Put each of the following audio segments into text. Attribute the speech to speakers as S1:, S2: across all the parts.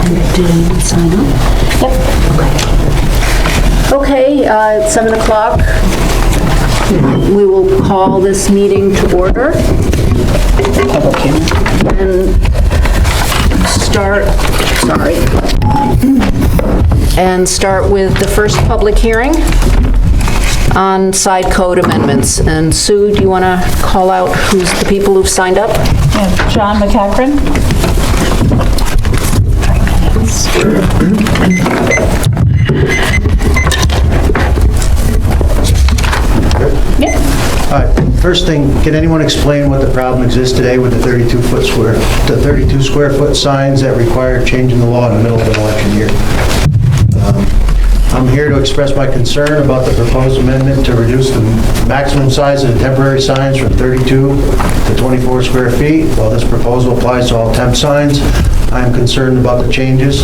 S1: Did anyone sign up? Yep. Okay, it's 7 o'clock. We will call this meeting to order.
S2: Public hearing.
S1: And start with the first public hearing on side code amendments. And Sue, do you want to call out who's the people who've signed up?
S2: Yeah, John McCachran. Yeah.
S3: All right, first thing, can anyone explain what the problem exists today with the 32 square foot signs that require changing the law in the middle of an election year? I'm here to express my concern about the proposed amendment to reduce the maximum size of the temporary signs from 32 to 24 square feet. While this proposal applies to all temp signs, I am concerned about the changes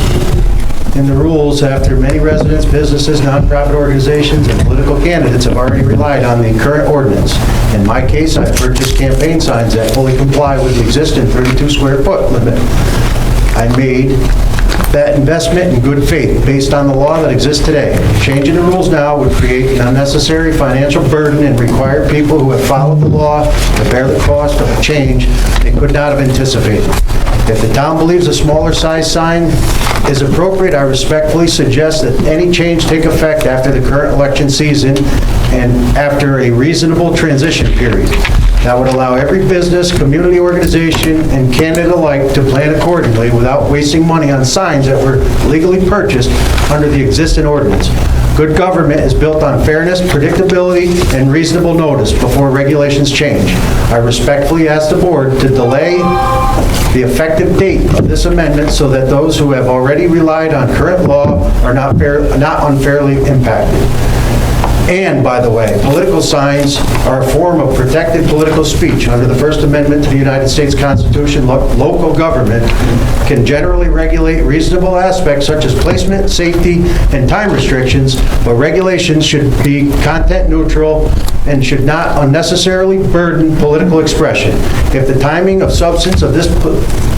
S3: in the rules after many residents, businesses, nonprofit organizations, and political candidates have already relied on the current ordinance. In my case, I've purchased campaign signs that fully comply with the existing 32 square foot limit. I made that investment in good faith based on the law that exists today. Changing the rules now would create an unnecessary financial burden and require people who have followed the law to bear the cost of a change they could not have anticipated. If the town believes a smaller size sign is appropriate, I respectfully suggest that any change take effect after the current election season and after a reasonable transition period. That would allow every business, community organization, and candidate alike to plan accordingly without wasting money on signs that were legally purchased under the existing ordinance. Good government is built on fairness, predictability, and reasonable notice before regulations change. I respectfully ask the board to delay the effective date of this amendment so that those who have already relied on current law are not unfairly impacted. And, by the way, political signs are a form of protected political speech. Under the First Amendment to the United States Constitution, local government can generally regulate reasonable aspects such as placement, safety, and time restrictions, but regulations should be content neutral and should not unnecessarily burden political expression. If the timing of substance of this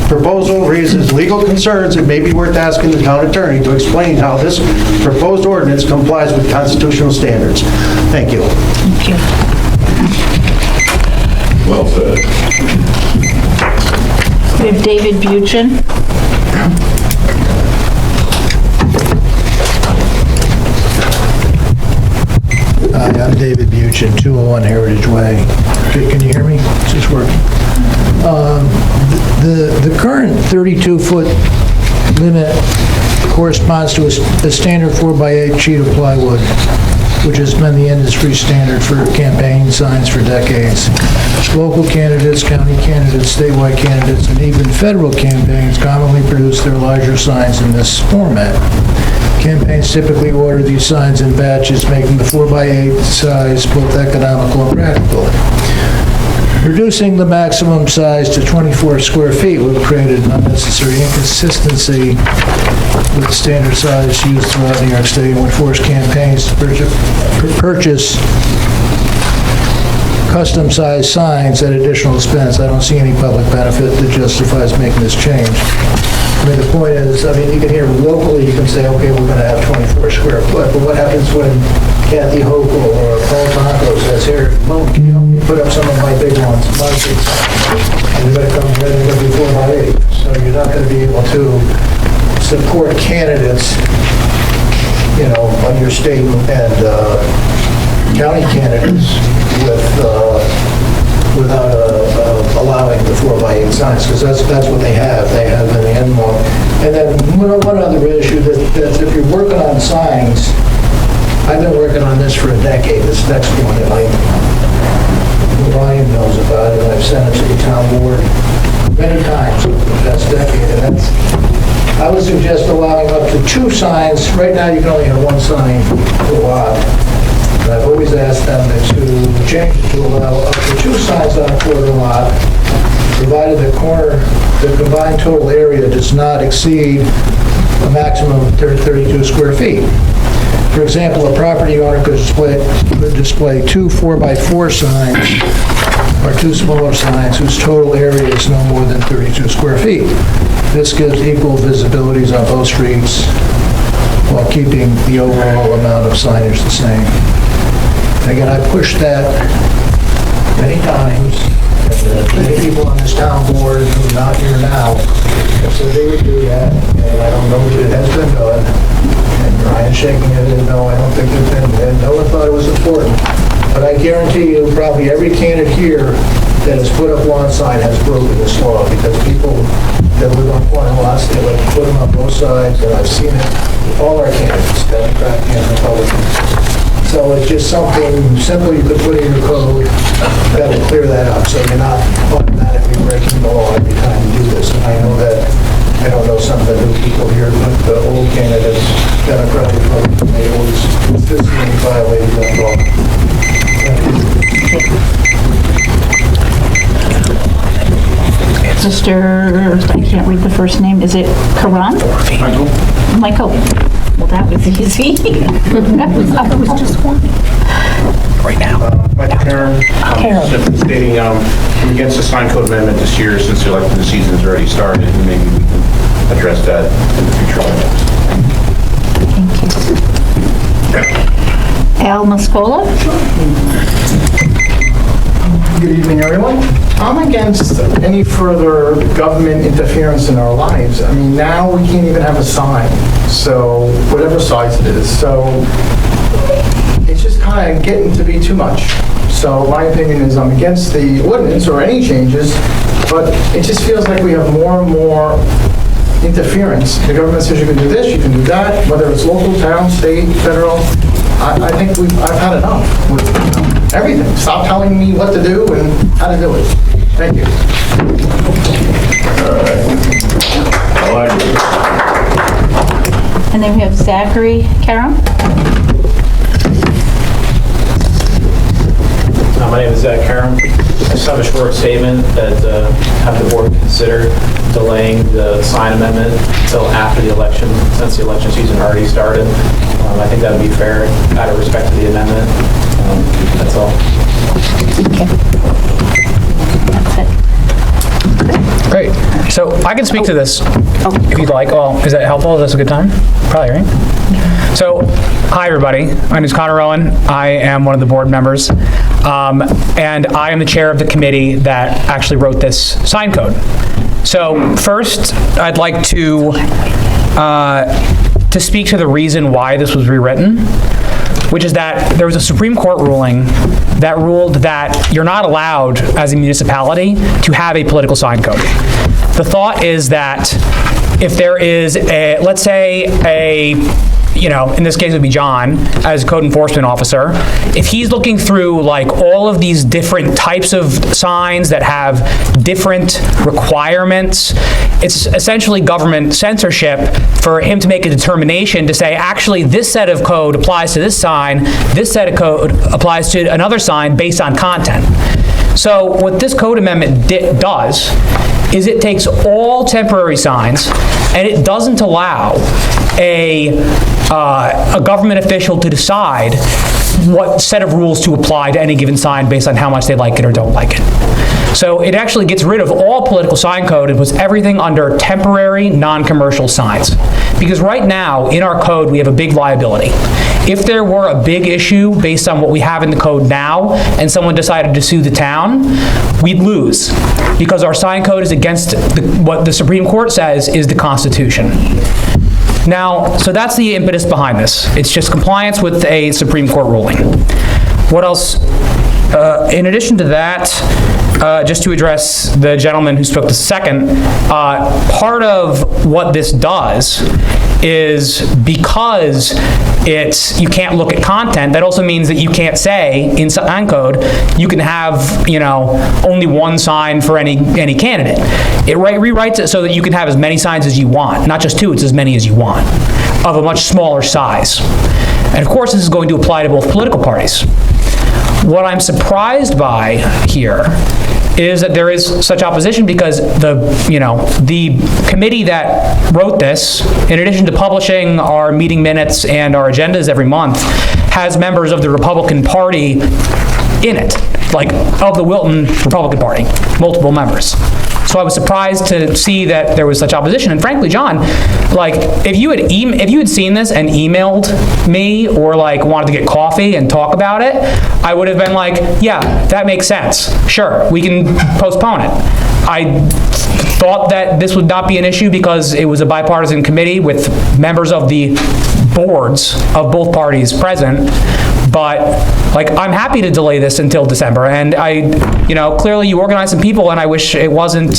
S3: proposal raises legal concerns, it may be worth asking the town attorney to explain how this proposed ordinance complies with constitutional standards. Thank you.
S2: Thank you.
S4: Well said.
S2: We have David Buchan.
S5: Hi, I'm David Buchan, 201 Heritage Way. Can you hear me? Is this working? The current 32-foot limit corresponds to a standard 4x8 sheet of plywood, which has been the industry standard for campaign signs for decades. Local candidates, county candidates, statewide candidates, and even federal campaigns commonly produce their larger signs in this format. Campaigns typically order these signs in batches, making the 4x8 size both economical and practical. Reducing the maximum size to 24 square feet would have created an unnecessary inconsistency with the standard size used throughout New York State and would force campaigns to purchase custom-sized signs at additional expense. I don't see any public benefit that justifies making this change. I mean, the point is, you can hear locally, you can say, okay, we're going to have 24 square foot, but what happens when Kathy Hochul or Paul Tonko says, here, you put up some of my big ones, my big signs, and they're going to be 4x8. So you're not going to be able to support candidates, on your state and county candidates without allowing the 4x8 signs, because that's what they have. They have an end one. And then one other issue that if you're working on signs, I've been working on this for a decade. This next one, and Ryan knows about it. I've sent it to the town board many times over the past decade, and I would suggest allowing up to 2 signs. Right now, you can only have 1 sign per lot. And I've always asked them to change it to allow up to 2 signs on a quarter lot, provided the combined total area does not exceed a maximum of 32 square feet. For example, a property owner could display 2 4x4 signs or 2 smaller signs whose total area is no more than 32 square feet. This gives equal visibilities on both streets while keeping the overall amount of signage the same. Again, I pushed that many times, and many people on this town board who are not here now have said they would do that, and I don't know that it has been done. And Ryan's shaking his head, no, I don't think it's been, and no one thought it was important. But I guarantee you, probably every candidate here that has put up lawn sign has broken this law, because people that live on corner lots, they like to put them on both sides, and I've seen it with all our candidates, Democrat and Republican. So it's just something simple you could put in your code that will clear that up, so you're not automatically breaking the law every time you do this. And I know that, I don't know some of the new people here, but the old candidates, Democrat, Republican, they always consistently violated that law.
S2: Mr., I can't read the first name, is it Karan? Michael. Well, that was easy. It was just one.
S4: Right now.
S6: Michael Karen, simply stating, I'm against the sign code amendment this year since the election season has already started, and maybe we can address that in the future items.
S2: Thank you. Al Mascola?
S7: Good evening, everyone. I'm against any further government interference in our lives. I mean, now we can't even have a sign, so whatever size it is. So it's just kind of getting to be too much. So my opinion is I'm against the ordinance or any changes, but it just feels like we have more and more interference. The government says you can do this, you can do that, whether it's local, town, state, federal. I think I've had enough with everything. Stop telling me what to do and how to do it. Thank you.
S2: And then we have Zachary Karam.
S8: My name is Zach Karam. I just have a short statement that have the board consider delaying the sign amendment until after the election, since the election season already started. I think that would be fair out of respect to the amendment. That's all.
S2: Okay. That's it.
S4: Great. So I can speak to this if you'd like. Well, is that helpful? Is this a good time? Probably, right? So, hi everybody. My name is Connor Owen. I am one of the board members. And I am the chair of the committee that actually wrote this sign code. So first, I'd like to speak to the reason why this was rewritten, which is that there was a Supreme Court ruling that ruled that you're not allowed, as a municipality, to have a political sign code. The thought is that if there is a, let's say in this case it would be John, as a code enforcement officer, if he's looking through like all of these different types of signs that have different requirements, it's essentially government censorship for him to make a determination to say, actually, this set of code applies to this sign, this set of code applies to another sign based on content. So what this code amendment does is it takes all temporary signs and it doesn't allow a government official to decide what set of rules to apply to any given sign based on how much they like it or don't like it. So it actually gets rid of all political sign code and puts everything under temporary, non-commercial signs. Because right now, in our code, we have a big liability. If there were a big issue based on what we have in the code now, and someone decided to sue the town, we'd lose. Because our sign code is against what the Supreme Court says is the Constitution. Now, so that's the impetus behind this. It's just compliance with a Supreme Court ruling. What else? In addition to that, just to address the gentleman who spoke the second, part of what this does is because you can't look at content, that also means that you can't say in sign code, you can have, only one sign for any candidate. It rewrites it so that you can have as many signs as you want, not just two, it's as many as you want, of a much smaller size. And of course, this is going to apply to both political parties. What I'm surprised by here is that there is such opposition because the committee that wrote this, in addition to publishing our meeting minutes and our agendas every month, has members of the Republican Party in it, like of the Wilton Republican Party, multiple members. So I was surprised to see that there was such opposition. And frankly, John, like, if you had seen this and emailed me or like wanted to get coffee and talk about it, I would have been like, yeah, that makes sense. Sure, we can postpone it. I thought that this would not be an issue because it was a bipartisan committee with members of the boards of both parties present. But like, I'm happy to delay this until December. And clearly you organized some people, and I wish it wasn't,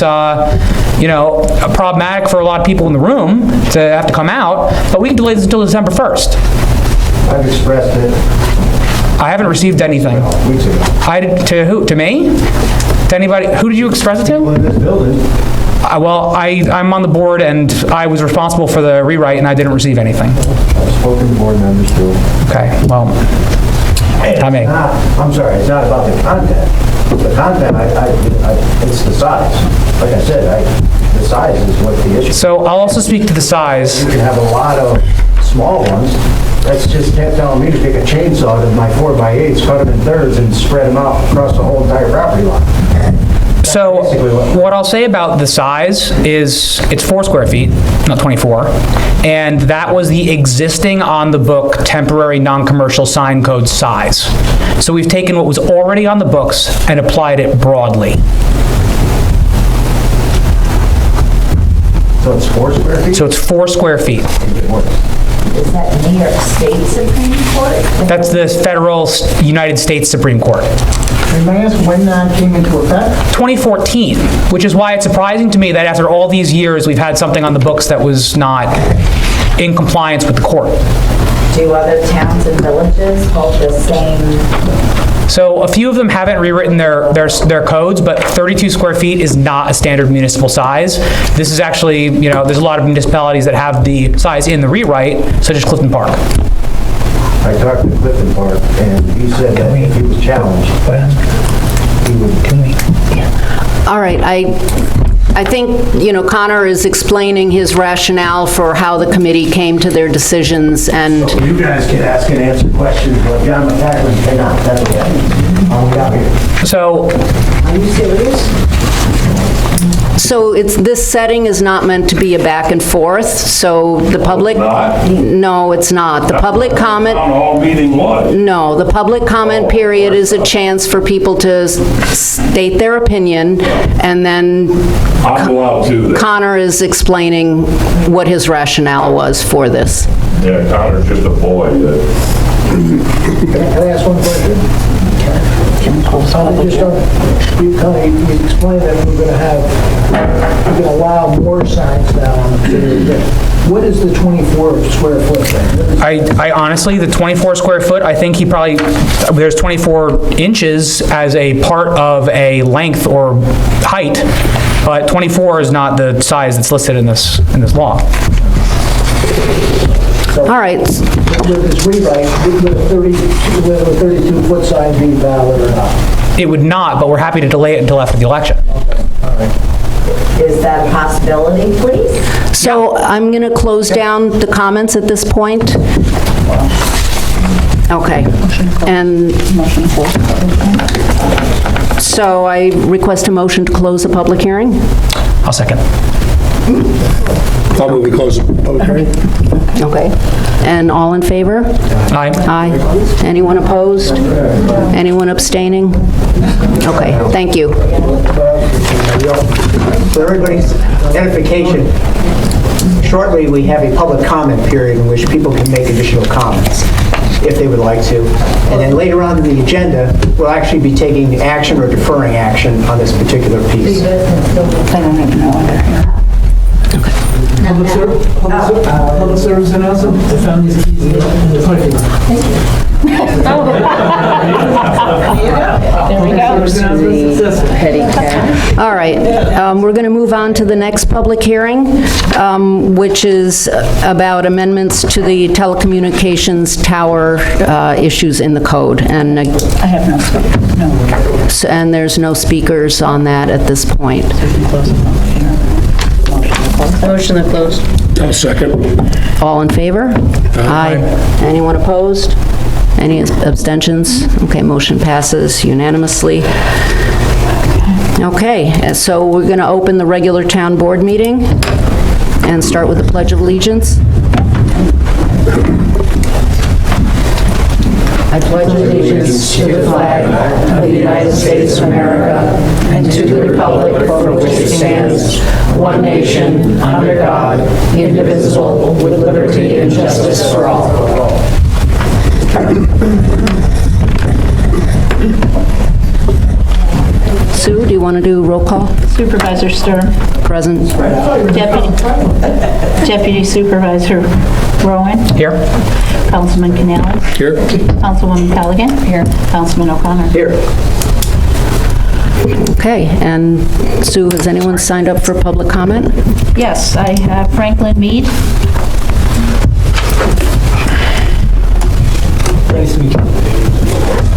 S4: problematic for a lot of people in the room to have to come out, but we can delay this until December 1st.
S3: I've expressed it
S4: I haven't received anything.
S3: weeks ago.
S4: To who? To me? To anybody? Who did you express it to?
S3: People in this building,
S4: Well, I'm on the board, and I was responsible for the rewrite, and I didn't receive anything.
S3: I've spoken to board members too.
S4: Okay, well, I mean,
S3: I'm sorry, it's not about the content. The content, it's the size. Like I said, the size is what the issue is.
S4: so I'll also speak to the size.
S3: You can have a lot of small ones. That's just telling me to take a chainsaw to my 4x8s, cut them in thirds, and spread them out across the whole entire property line.
S4: So what I'll say about the size is it's 4 square feet, not 24. And that was the existing on the book temporary non-commercial sign code size. So we've taken what was already on the books and applied it broadly.
S3: So it's 4 square feet?
S4: So it's 4 square feet.
S9: Is that New York State Supreme Court?
S4: That's the federal United States Supreme Court.
S7: And may I ask when that came into effect?
S4: 2014, which is why it's surprising to me that after all these years, we've had something on the books that was not in compliance with the court.
S9: Do other towns and villages hold the same?
S4: So a few of them haven't rewritten their codes, but 32 square feet is not a standard municipal size. This is actually, there's a lot of municipalities that have the size in the rewrite, such as Clifton Park.
S3: I talked to Clifton Park, and he said that if he was challenged, he would...
S1: All right, I think, Connor is explaining his rationale for how the committee came to their decisions, and
S3: You guys can ask and answer questions, but John McCaffrey cannot. That's okay. All we got here.
S4: So
S3: Are you serious?
S1: so this setting is not meant to be a back and forth, so the public... No, it's not. The public comment...
S10: Town hall meeting was.
S1: No, the public comment period is a chance for people to state their opinion, and then
S10: I'm allowed to.
S1: Connor is explaining what his rationale was for this.
S10: Yeah, Connor's just a boy.
S5: Can I ask one question? You explained that we're going to allow more signs now on the period. What is the 24 square foot thing?
S4: I honestly, the 24 square foot, I think there's 24 inches as a part of a length or height, but 24 is not the size that's listed in this law.
S1: All right,
S5: With this rewrite, would a 32-foot sign be valid or not?
S4: It would not, but we're happy to delay it until after the election.
S9: Is that a possibility, please?
S1: so I'm going to close down the comments at this point. Okay, and so I request a motion to close the public hearing.
S4: I'll second.
S11: I'll move we close the public hearing.
S1: Okay, and all in favor?
S4: Aye.
S1: Aye. Anyone opposed? Anyone abstaining? Okay, thank you.
S12: For everybody's edification, shortly we have a public comment period in which people can make additional comments if they would like to. And then later on in the agenda, we'll actually be taking action or deferring action on this particular piece.
S2: I don't even know under here.
S5: Public service announcement, the family's easy.
S2: There we go.
S1: All right, we're going to move on to the next public hearing, which is about amendments to the telecommunications tower issues in the code. And
S2: I have no,
S1: and there's no speakers on that at this point.
S2: Motion to close.
S11: I'll second.
S1: All in favor? Aye. Anyone opposed? Any abstentions? Okay, motion passes unanimously. Okay, so we're going to open the regular town board meeting and start with the Pledge of Allegiance. I pledge allegiance to the flag of the United States of America and to the republic for which it stands, one nation, under God, indivisible, with liberty and justice for all. Sue, do you want to do roll call?
S2: Supervisor Stern.
S1: Present.
S2: Deputy Supervisor Rowan.
S4: Here?
S2: Councilman Canales.
S11: Here.
S2: Councilwoman Callaghan. Here. Councilman O'Connor.
S12: Here.
S1: Okay, and Sue, has anyone signed up for public comment?
S2: Yes, I have Franklin Mead.
S13: Nice to meet you.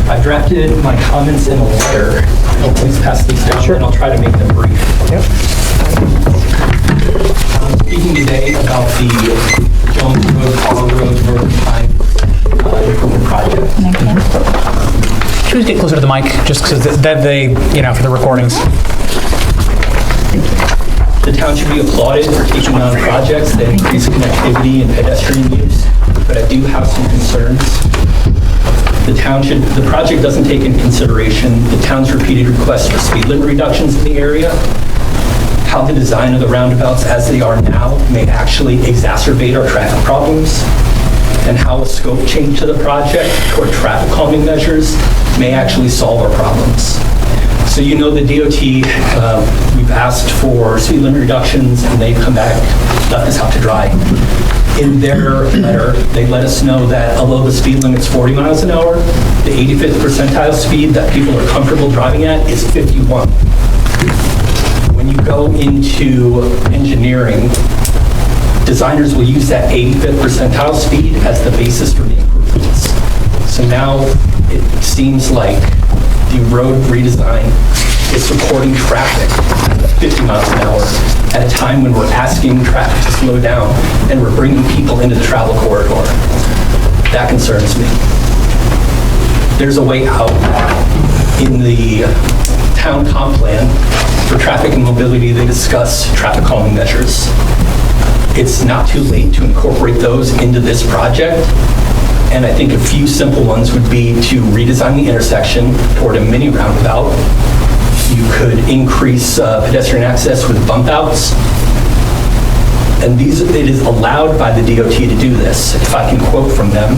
S13: I drafted my comments in a letter. I'll please pass these down, and I'll try to make them brief.
S12: Yep.
S13: I'm speaking today about the Jones Road, Carl Road, Northern Pines improvement project.
S4: Should we just get closer to the mic, just because they, for the recordings?
S13: The town should be applauded for taking on projects that increase connectivity and pedestrian use, but I do have some concerns. The project doesn't take into consideration the town's repeated requests for speed limit reductions in the area, how the design of the roundabouts as they are now may actually exacerbate our traffic problems, and how a scope change to the project toward traffic calming measures may actually solve our problems. So you know the DOT, we've asked for speed limit reductions and they've come back, left us out to dry. In their letter, they let us know that although the speed limit's 40 miles an hour, the 85th percentile speed that people are comfortable driving at is 51. When you go into engineering, designers will use that 85th percentile speed as the basis for the improvements. So now it seems like the road redesign is supporting traffic at 50 miles an hour at a time when we're asking traffic to slow down and we're bringing people into the travel corridor. That concerns me. There's a way out in the town comp plan for traffic and mobility. They discuss traffic calming measures. It's not too late to incorporate those into this project. And I think a few simple ones would be to redesign the intersection toward a mini roundabout. You could increase pedestrian access with bump outs. And it is allowed by the DOT to do this. If I can quote from them.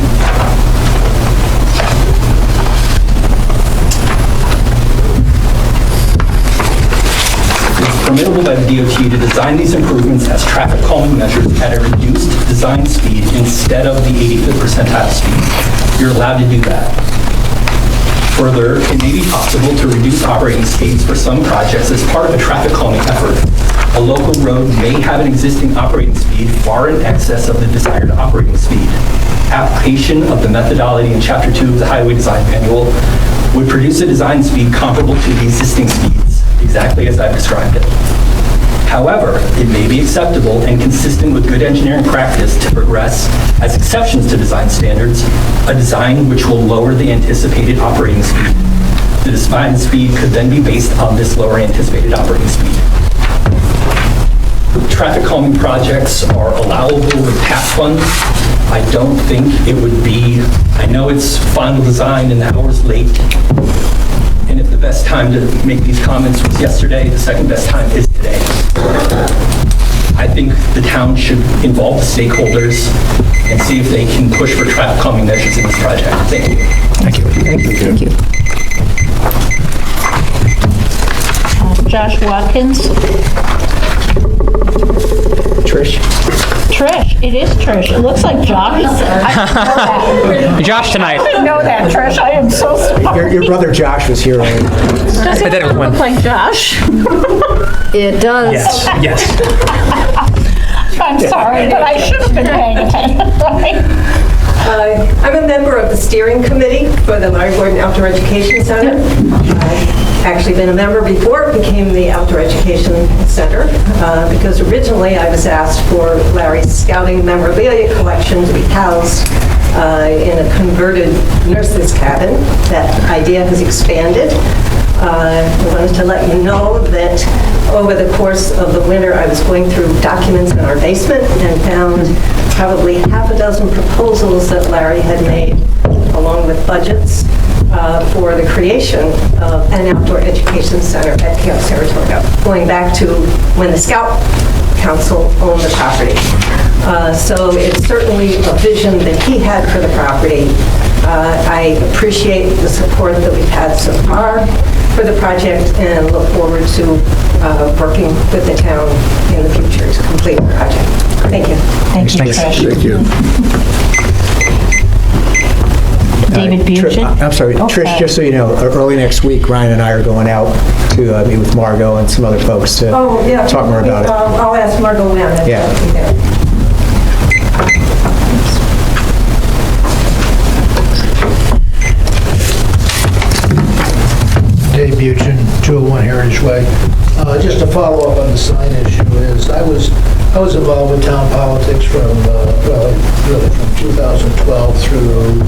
S13: It's permissible by the DOT to design these improvements as traffic calming measures at a reduced design speed instead of the 85th percentile speed. You're allowed to do that. Further, it may be possible to reduce operating speeds for some projects as part of a traffic calming effort. A local road may have an existing operating speed far in excess of the desired operating speed. Application of the methodology in Chapter 2 of the Highway Design Manual would produce a design speed comparable to the existing speeds, exactly as I've described it. However, it may be acceptable and consistent with good engineering practice to progress, as exceptions to design standards, a design which will lower the anticipated operating speed. The design speed could then be based on this lower anticipated operating speed. Traffic calming projects are allowable with TAP funds. I don't think it would be, I know it's final design and the hour's late, and if the best time to make these comments was yesterday, the second best time is today. I think the town should involve the stakeholders and see if they can push for traffic calming measures in this project. Thank you.
S4: Thank you.
S1: Thank you.
S2: Josh Watkins.
S12: Trish?
S2: Trish, it is Trish. It looks like Josh. I didn't know that.
S4: Josh tonight.
S2: I didn't know that, Trish. I am so sorry.
S12: Your brother Josh was here earlier.
S2: Does it look like Josh?
S1: It does.
S4: Yes.
S2: I'm sorry, but I should have been paying attention.
S14: I'm a member of the steering committee for the Larry Gordon Outdoor Education Center. I've actually been a member before it became the Outdoor Education Center, because originally I was asked for Larry's scouting memorabilia collection to be housed in a converted nurse's cabin. That idea has expanded. I wanted to let you know that over the course of the winter, I was going through documents in our basement and found probably half a dozen proposals that Larry had made, along with budgets, for the creation of an outdoor education center at Camp Saratoga, going back to when the Scout Council owned the property. So it's certainly a vision that he had for the property. I appreciate the support that we've had so far for the project and look forward to working with the town in the future to complete the project. Thank you.
S2: Thank you, Trish.
S11: Thank you.
S2: David Buchan?
S12: I'm sorry, Trish, just so you know, early next week, Ryan and I are going out to meet with Margot and some other folks to talk more about it.
S14: I'll ask Margot when.
S12: Yeah.
S5: Dave Buchan, 201 Heritage Way. Just to follow up on the sign issue is, I was involved with town politics from really from 2012 through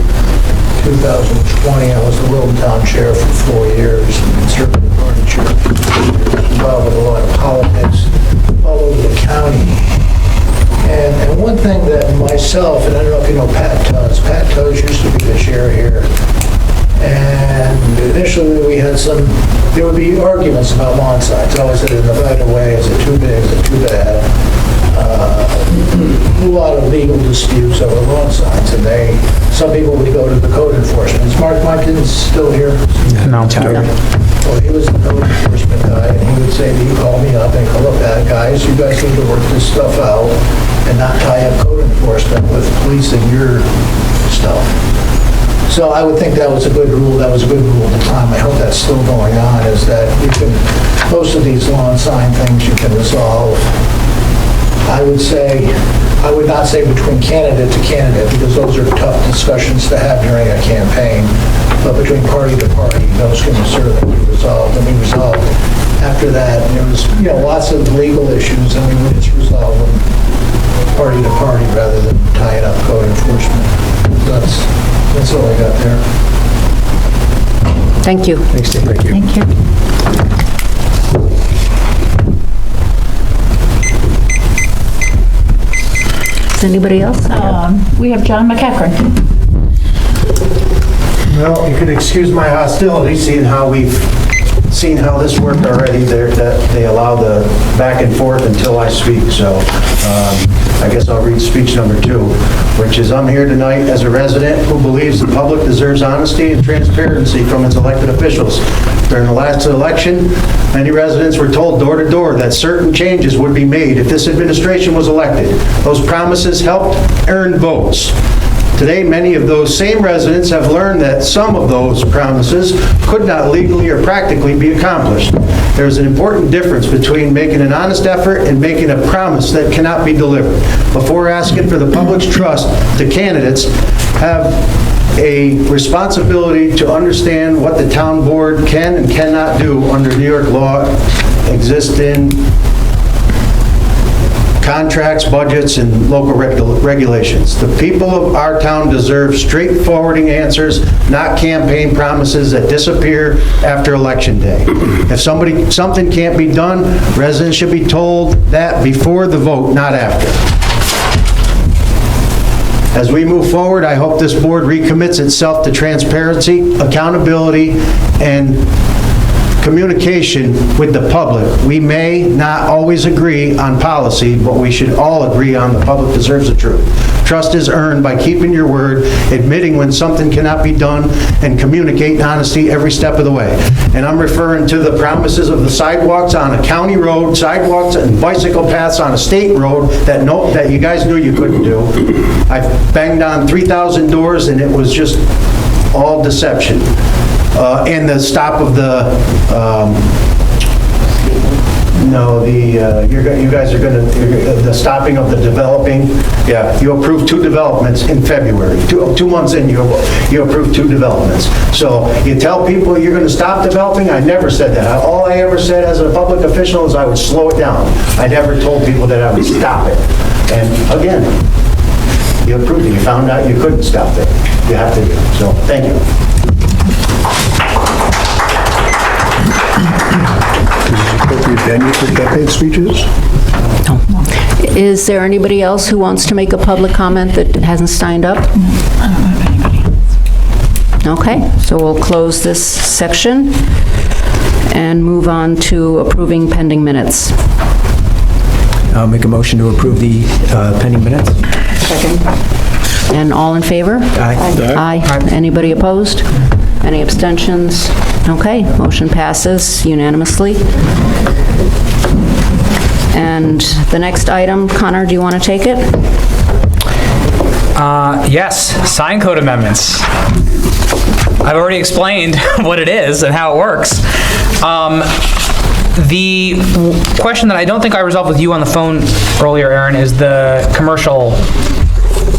S5: 2020. I was the Wilton Town Chair for 4 years, and Conservative Party Chair for 2 years, involved with a lot of politics all over the county. And one thing that myself, and I don't know if you know Pat Tuz used to be the chair here. And initially we had there would be arguments about lawn signs. Always said, in the right of way, is it too big, is it too bad? A lot of legal disputes over lawn signs, and some people would go to the code enforcement. Is Mark Munkins still here?
S4: No.
S5: Well, he was the code enforcement guy, and he would say, he'd call me up and go, look, guys, you guys need to work this stuff out and not tie up code enforcement with policing your stuff. So I would think that was a good rule. That was a good rule at the time. I hope that's still going on, is that most of these lawn sign things you can resolve. I would not say between candidate to candidate, because those are tough discussions to have during a campaign, but between party to party, those can certainly be resolved. And we resolved after that. There was, lots of legal issues, and we would just resolve them party to party rather than tying up code enforcement. That's all I got there.
S1: Thank you.
S12: Thanks, Dave.
S2: Thank you.
S1: Is anybody else?
S2: We have John McEachran.
S3: Well, you could excuse my hostility, seeing how this worked already. That they allow the back and forth until I speak. So I guess I'll read speech number 2, which is, I'm here tonight as a resident who believes the public deserves honesty and transparency from its elected officials. During the last election, many residents were told door to door that certain changes would be made if this administration was elected. Those promises helped earn votes. Today, many of those same residents have learned that some of those promises could not legally or practically be accomplished. There is an important difference between making an honest effort and making a promise that cannot be delivered. Before asking for the public's trust, the candidates have a responsibility to understand what the town board can and cannot do under New York law, existing contracts, budgets, and local regulations. The people of our town deserve straightforward answers, not campaign promises that disappear after Election Day. If something can't be done, residents should be told that before the vote, not after. As we move forward, I hope this board recommits itself to transparency, accountability, and communication with the public. We may not always agree on policy, but we should all agree on the public deserves the truth. Trust is earned by keeping your word, admitting when something cannot be done, and communicate honesty every step of the way. And I'm referring to the promises of the sidewalks on a county road, sidewalks and bicycle paths on a state road that you guys knew you couldn't do. I've banged on 3,000 doors, and it was just all deception. And the stop of the, you guys are going to, the stopping of the developing, yeah, you approved 2 developments in February. 2 months in, you approved 2 developments. So you tell people you're going to stop developing? I never said that. All I ever said as a public official is I would slow it down. I never told people that I would stop it. And again, you approved it. You found out you couldn't stop it. You have to. So, thank you.
S11: appropriate venue for campaign speeches?
S1: Is there anybody else who wants to make a public comment that hasn't signed up?
S2: I don't know if anybody.
S1: Okay, so we'll close this section and move on to approving pending minutes.
S12: I'll make a motion to approve the pending minutes.
S1: Second. And all in favor?
S12: Aye.
S1: Aye. Anybody opposed? Any abstentions? Okay, motion passes unanimously. And the next item, Connor, do you want to take it?
S4: Yes, sign code amendments. I've already explained what it is and how it works. The question that I don't think I resolved with you on the phone earlier, Aaron, is the commercial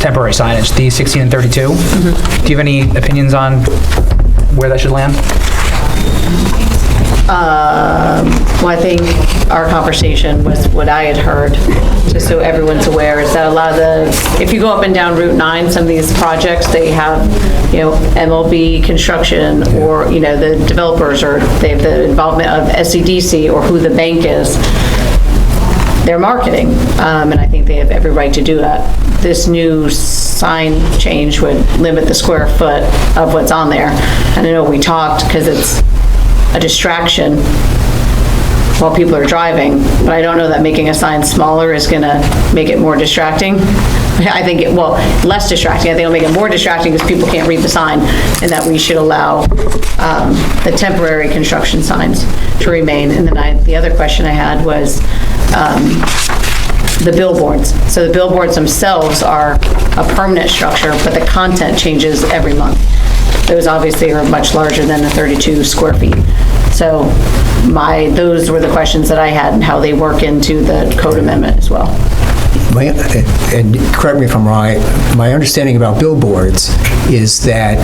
S4: temporary signage, the 16 and 32. Do you have any opinions on where that should land?
S15: Well, I think our conversation was what I had heard, just so everyone's aware, is that a lot of the, if you go up and down Route 9, some of these projects, they have, you know, MLB construction, or, you know, the developers, or they have the involvement of SCDC, or who the bank is. They're marketing, and I think they have every right to do that. This new sign change would limit the square foot of what's on there. And I know we talked, because it's a distraction while people are driving, but I don't know that making a sign smaller is gonna make it more distracting. I think less distracting. I think it'll make it more distracting because people can't read the sign, and that we should allow the temporary construction signs to remain. And then the other question I had was the billboards. So the billboards themselves are a permanent structure, but the content changes every month. Those obviously are much larger than the 32 square feet. So those were the questions that I had, and how they work into the code amendment as well.
S12: And correct me if I'm wrong, my understanding about billboards is that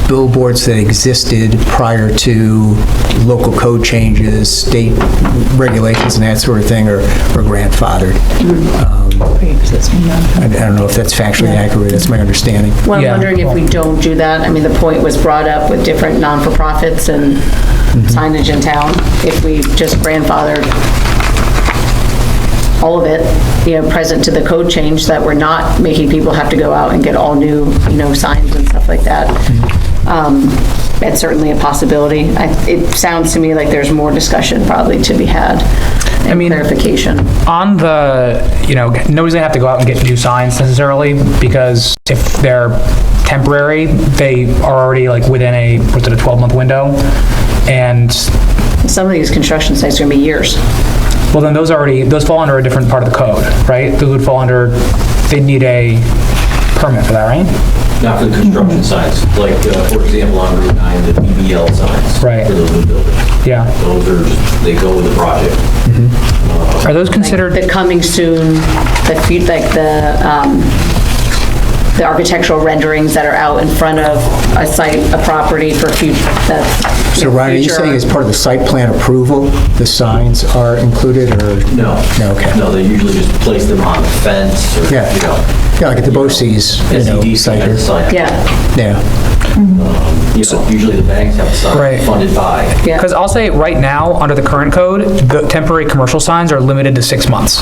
S12: billboards that existed prior to local code changes, state regulations and that sort of thing are grandfathered. I don't know if that's factually accurate, that's my understanding.
S15: Well, I'm wondering if we don't do that. I mean, the point was brought up with different non-for-profits and signage in town. If we just grandfathered all of it, you know, present to the code change, that we're not making people have to go out and get all new, you know, signs and stuff like that. It's certainly a possibility. It sounds to me like there's more discussion probably to be had, and clarification.
S4: On the, you know, nobody's gonna have to go out and get new signs necessarily, because if they're temporary, they are already like within a 12-month window, and
S15: some of these construction sites are gonna be years.
S4: Well, then those fall under a different part of the code, right? Those would fall under, they need a permit for that, right?
S16: Not for the construction signs, like, for example, on Route 9, the BBL signs.
S4: Right.
S16: For those new buildings.
S4: Yeah.
S16: Those are just, they go with the project.
S4: Are those considered?
S15: Like the coming soon, the architectural renderings that are out in front of a site, a property for future.
S12: So Ryan, are you saying as part of the site plan approval, the signs are included, or?
S16: No.
S12: No, okay.
S16: No, they usually just place them on the fence, or,
S12: Yeah.
S16: you know.
S12: Yeah, like at the BOCES, site here.
S15: Yeah.
S12: Yeah.
S16: You know, usually the banks have a sign funded by.
S4: Because I'll say right now, under the current code, the temporary commercial signs are limited to 6 months.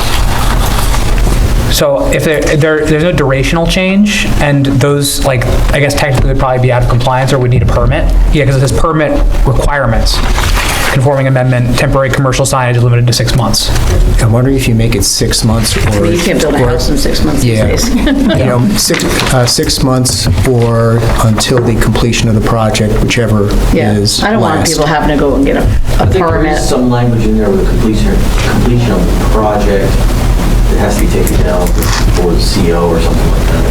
S4: So if there's no durational change, and those, like, I guess technically would probably be out of compliance or would need a permit. Yeah, because it says permit requirements. Conforming amendment, temporary commercial signage is limited to 6 months.
S12: I'm wondering if you make it 6 months or...
S15: You can't build a house in 6 months these days.
S12: You know, 6 months or until the completion of the project, whichever is
S15: I don't want people having to go and get a
S16: I think there
S15: permit.
S16: is some language in there with the completion of the project. It has to be taken down for the CO or something like that.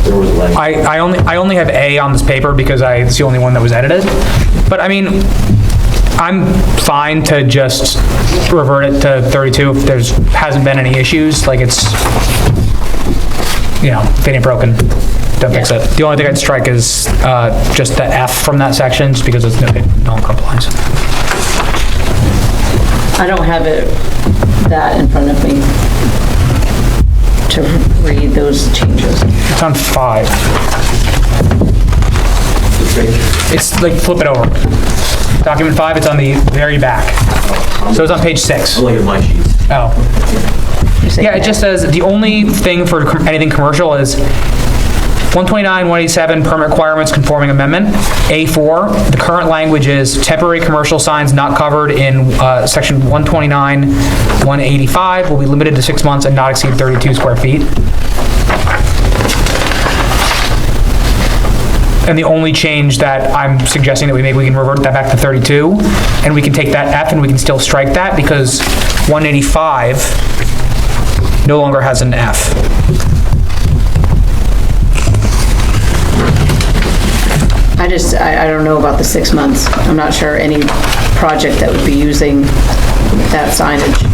S16: There was language.
S4: I only have A on this paper because it's the only one that was edited. But I mean, I'm fine to just revert it to 32 if there's hasn't been any issues. Like, it's, you know, if it ain't broken, don't fix it. The only thing I'd strike is just the F from that section, just because it's no compliance.
S15: I don't have that in front of me to read those changes.
S4: It's on 5. It's like, flip it over. Document 5, it's on the very back. So it's on page 6.
S16: I'm looking at my sheets.
S4: Oh. Yeah, it just says the only thing for anything commercial is 129, 187, permit requirements conforming amendment. A4, the current language is temporary commercial signs not covered in section 129, 185 will be limited to 6 months and not exceed 32 square feet. And the only change that I'm suggesting that we make, we can revert that back to 32, and we can take that F and we can still strike that because 185 no longer has an F.
S15: I don't know about the 6 months. I'm not sure any project that would be using that signage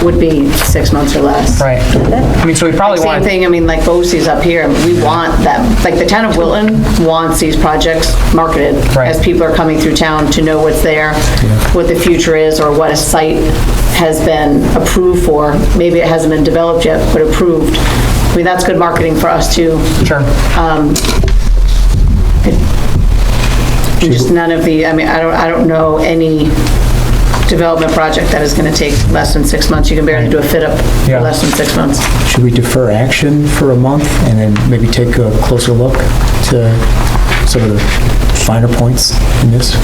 S15: would be 6 months or less.
S4: Right. I mean, so we probably want...
S15: Same thing, I mean, like BOCES up here, we want them, like the town of Wilton wants these projects marketed as people are coming through town to know what's there, what the future is, or what a site has been approved for. Maybe it hasn't been developed yet, but approved. I mean, that's good marketing for us too.
S4: Sure.
S15: Just none of the, I mean, I don't know any development project that is going to take less than 6 months. You can barely do a fit-up for less than 6 months.
S17: Should we defer action for a month and then maybe take a closer look to some of the finer points in this?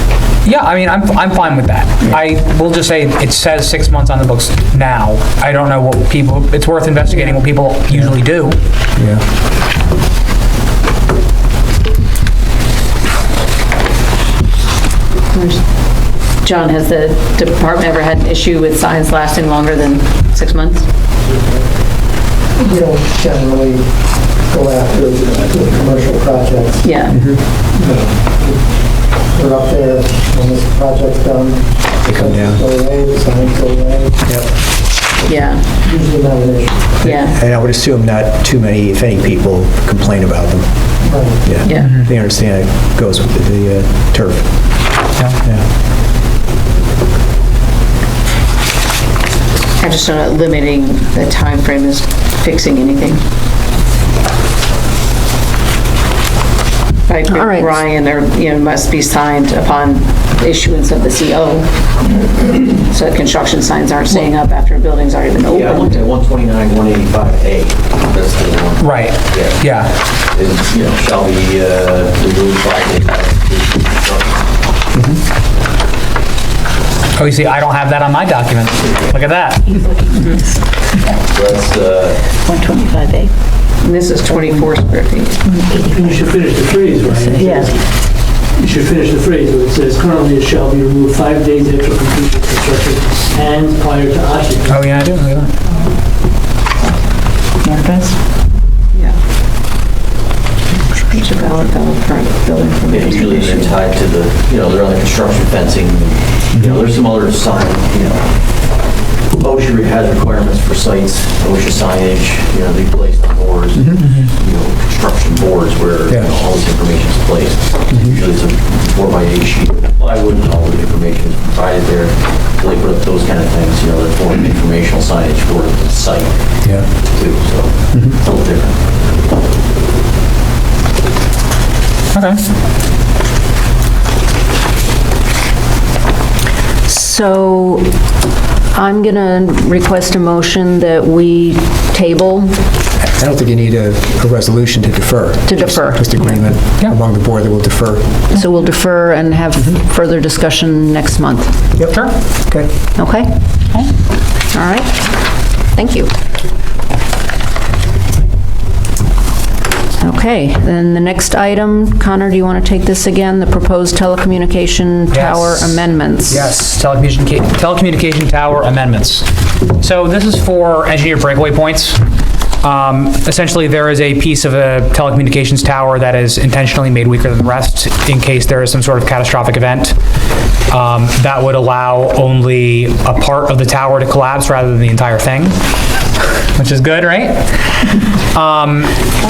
S4: Yeah, I mean, I'm fine with that. I will just say it says 6 months on the books now. I don't know what people, it's worth investigating what people usually do.
S17: Yeah.
S15: John, has the department ever had an issue with signs lasting longer than 6 months?
S18: We don't generally go after the commercial projects.
S15: Yeah.
S18: We're up there when this project's done.
S17: They come down.
S18: Go away, the signs go away.
S15: Yeah.
S18: Usually not an issue.
S15: Yeah.
S17: And I would assume not too many, if any, people complain about them.
S18: Right.
S17: Yeah. They understand it goes with the turf. Yeah.
S15: I just know that limiting the time frame is fixing anything. Right,
S1: All right.
S15: Ryan, there must be signed upon issuance of the CO, so that construction signs aren't staying up after a building's already been opened.
S16: Yeah, I looked at 129, 185A. That's the one.
S4: Right. Yeah.
S16: It, shall be removed by
S4: Oh, you see, I don't have that on my document. Look at that.
S16: That's
S15: 125A. And this is 24 square feet.
S18: You should finish the phrase, right?
S15: Yeah.
S18: You should finish the phrase where it says, currently it shall be removed 5 days after completion of construction and prior to occupancy.
S4: Oh, yeah, I do. Look at that.
S15: Yeah. It's a valid building permit.
S16: Yeah, usually they're tied to the, they're on the construction fencing. There's some other sign, OSHA has requirements for sites, OSHA signage, they placed on boards, construction boards where all this information is placed. Usually it's a 4x8 sheet of plywood and all the information is provided there. So they put up those kind of things, that's more informational signage for the site too, so it's a little different.
S4: Okay.
S1: So I'm going to request a motion that we table.
S17: I don't think you need a resolution to defer. Just agreement among the board that will defer.
S1: So we'll defer and have further discussion next month.
S17: Yep.
S4: Sure.
S17: Okay.
S1: Okay? All right. Thank you. Okay, then the next item, Connor, do you want to take this again? The proposed telecommunication tower amendments.
S4: Yes, telecommunication tower amendments. So this is for engineered breakaway points. Essentially, there is a piece of a telecommunications tower that is intentionally made weaker than the rest in case there is some sort of catastrophic event. That would allow only a part of the tower to collapse rather than the entire thing, which is good, right?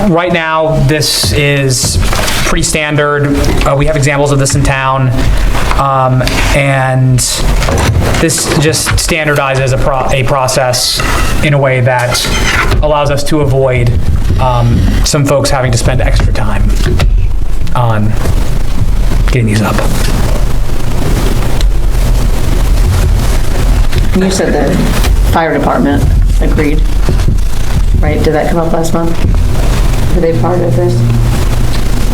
S4: Right now, this is pretty standard. We have examples of this in town. And this just standardizes a process in a way that allows us to avoid some folks having to spend extra time on getting these up.
S15: You said the fire department agreed, right? Did that come up last month? Were they part of this?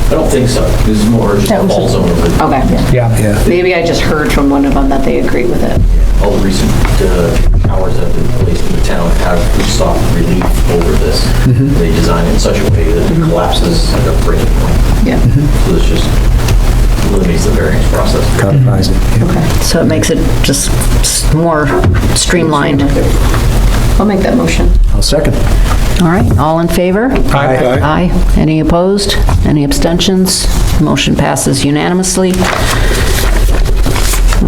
S16: I don't think so. This is more just a fall zone.
S15: Okay.
S4: Yeah.
S15: Maybe I just heard from one of them that they agreed with it.
S16: All the recent showers that have been placed in the town have sought relief over this. They design it in such a way that it collapses at a breaking point.
S15: Yeah.
S16: So this just eliminates the variance process.
S17: Codifies it.
S15: Okay.
S1: So it makes it just more streamlined.
S15: I'll make that motion.
S11: I'll second.
S1: All right, all in favor?
S4: Aye.
S1: Aye. Any opposed? Any abstentions? Motion passes unanimously.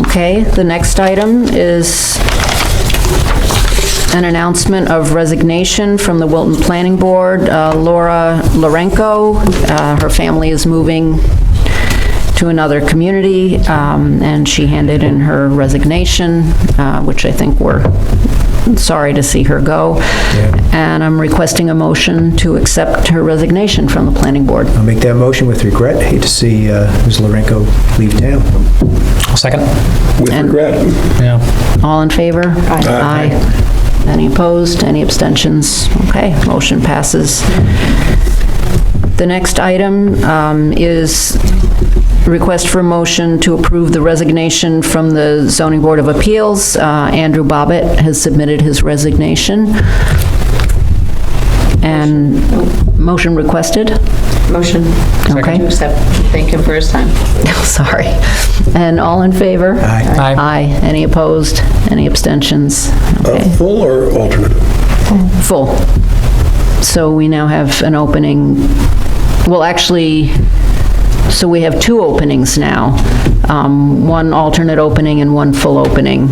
S1: Okay, the next item is an announcement of resignation from the Wilton Planning Board. Laura Lorenko, her family is moving to another community, and she handed in her resignation, which I think we're sorry to see her go. And I'm requesting a motion to accept her resignation from the planning board.
S17: I'll make that motion with regret. Hate to see Ms. Lorenko leave town.
S4: Second.
S11: With regret.
S4: Yeah.
S1: All in favor? Aye. Any opposed? Any abstentions? Okay, motion passes. The next item is request for a motion to approve the resignation from the Zoning Board of Appeals. Andrew Bobbitt has submitted his resignation. And motion requested?
S15: Motion.
S1: Okay.
S15: To accept. Thank him for his time.
S1: Sorry. And all in favor?
S17: Aye.
S1: Aye. Any opposed? Any abstentions? Okay.
S11: Full or alternate?
S1: Full. So we now have an opening, well, actually, so we have two openings now. One alternate opening and one full opening.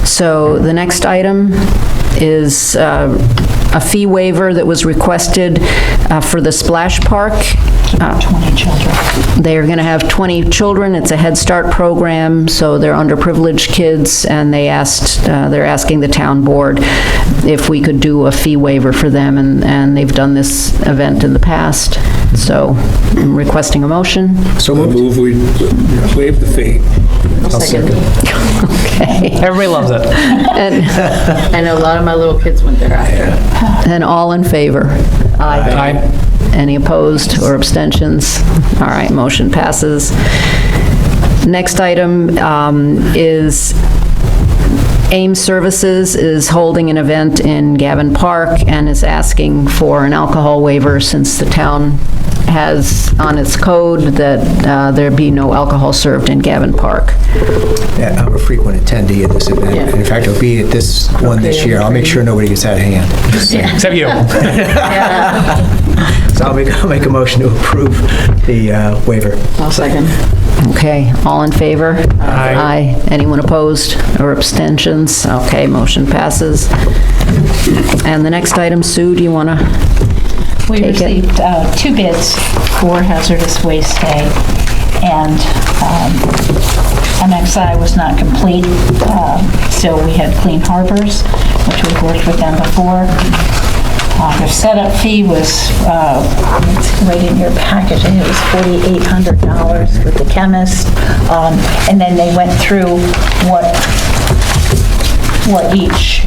S1: So the next item is a fee waiver that was requested for the splash park.
S2: 20 children.
S1: They're going to have 20 children. It's a Head Start program, so they're underprivileged kids, and they're asking the town board if we could do a fee waiver for them, and they've done this event in the past. So I'm requesting a motion.
S11: So move we waive the fee.
S15: I'll second.
S1: Okay.
S4: Everybody loves it.
S1: And
S15: I know a lot of my little kids went there after.
S1: and all in favor?
S4: Aye.
S1: Any opposed or abstentions? All right, motion passes. Next item is Ames Services is holding an event in Gavin Park and is asking for an alcohol waiver since the town has on its code that there be no alcohol served in Gavin Park.
S17: Yeah, I'm a frequent attendee of this event.
S15: Yeah.
S17: In fact, I'll be at this one this year. I'll make sure nobody gets out of hand.
S4: Except you.
S17: So I'll make a motion to approve the waiver.
S15: I'll second.
S1: Okay, all in favor?
S4: Aye.
S1: Anyone opposed or abstentions? Okay, motion passes. And the next item, Sue, do you want to
S2: We
S1: take it?
S2: received 2 bids for hazardous waste day, and MXI was not complete, so we had Clean Harbors, which we've worked with them before. Their setup fee was, it's right in your package, I think it was $4,800 with the chemist, and then they went through what each,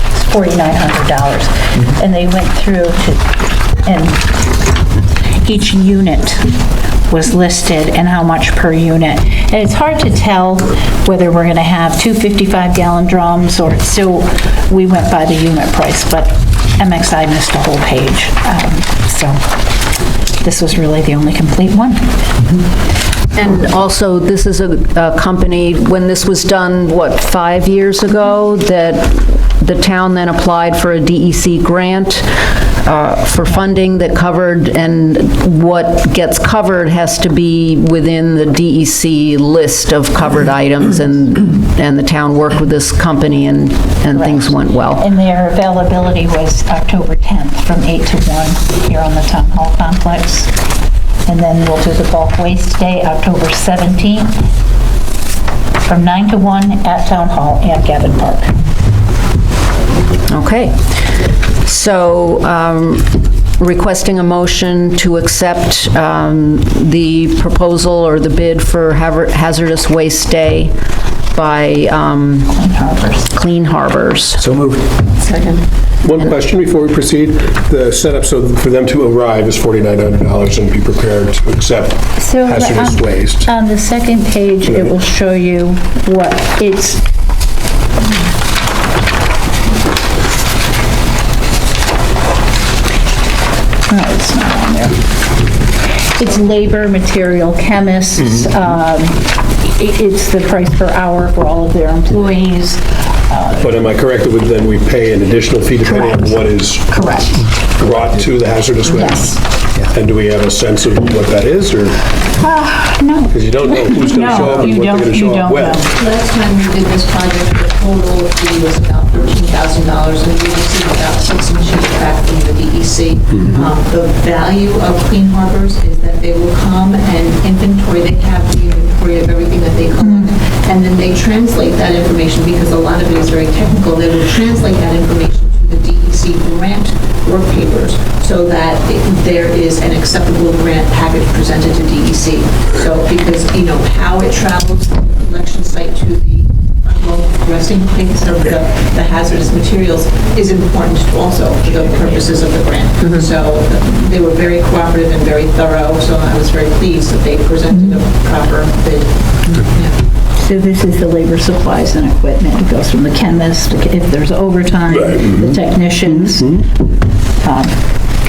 S2: it's $4,900, and they went through and each unit was listed and how much per unit. And it's hard to tell whether we're going to have 2 55-gallon drums or, so we went by the unit price, but MXI missed a whole page. So this was really the only complete one.
S1: And also, this is a company, when this was done, 5 years ago, that the town then applied for a DEC grant for funding that covered, and what gets covered has to be within the DEC list of covered items, and the town worked with this company, and things went well.
S2: And their availability was October 10th from 8 to 1 here on the Town Hall complex. And then we'll do the bulk waste day, October 17th, from 9 to 1 at Town Hall and Gavin Park.
S1: Okay. So requesting a motion to accept the proposal or the bid for hazardous waste day by Clean Harbors.
S11: So moved.
S15: Second.
S11: One question before we proceed. The setup, so for them to arrive is $4,900 and be prepared to accept
S2: So
S11: hazardous waste.
S2: on the second page, it will show you what it's, no, it's not on there. It's labor, material, chemists, it's the price per hour for all of their employees.
S11: But am I correct that then we pay an additional fee depending on what is brought to the hazardous waste?
S2: Yes.
S11: And do we have a sense of what that is, or?
S2: No.
S11: Because you don't know who's going to show up and what they're going to show up with.
S19: Last time we did this project, the total fee was about $13,000, and we received about 6 machines back from the DEC. The value of Clean Harbors is that they will come and inventory, they have the inventory of everything that they collect, and then they translate that information, because a lot of it is very technical, they will translate that information to the DEC grant work papers, so that there is an acceptable grant package presented to DEC. So, because, you know, how it travels from the collection site to the resting place of the hazardous materials is important also for the purposes of the grant. So they were very cooperative and very thorough, so I was very pleased that they presented a proper bid.
S2: So this is the labor, supplies, and equipment. It goes from the chemist, if there's overtime, the technicians.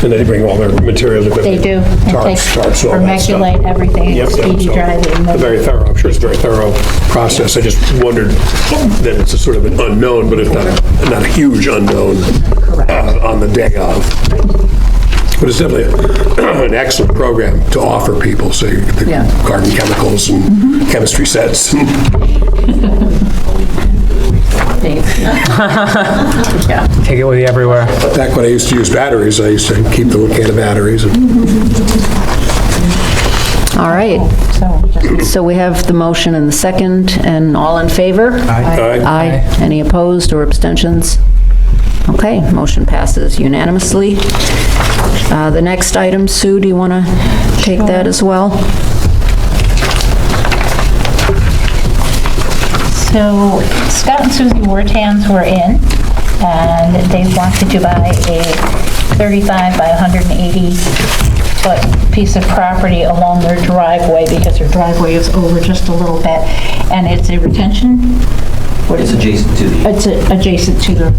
S11: And they bring all their materials, equipment.
S2: They do.
S11: Tarps, all that stuff.
S2: Vermiculate everything, speedy driving.
S11: Very thorough, I'm sure it's a very thorough process. I just wondered that it's a sort of an unknown, but it's not a huge unknown on the day of. But it's definitely an excellent program to offer people, say, the garden chemicals and chemistry sets.
S4: Take it with you everywhere.
S11: Back when I used to use batteries, I used to keep the little can of batteries.
S1: All right. So we have the motion and the second, and all in favor?
S11: Aye.
S1: Aye. Any opposed or abstentions? Okay, motion passes unanimously. The next item, Sue, do you want to take that as well?
S2: So Scott and Susie Wartans were in, and they wanted to buy a 35 by 180 foot piece of property along their driveway, because their driveway is over just a little bit, and it's a retention.
S16: It's adjacent to the...
S2: It's adjacent to the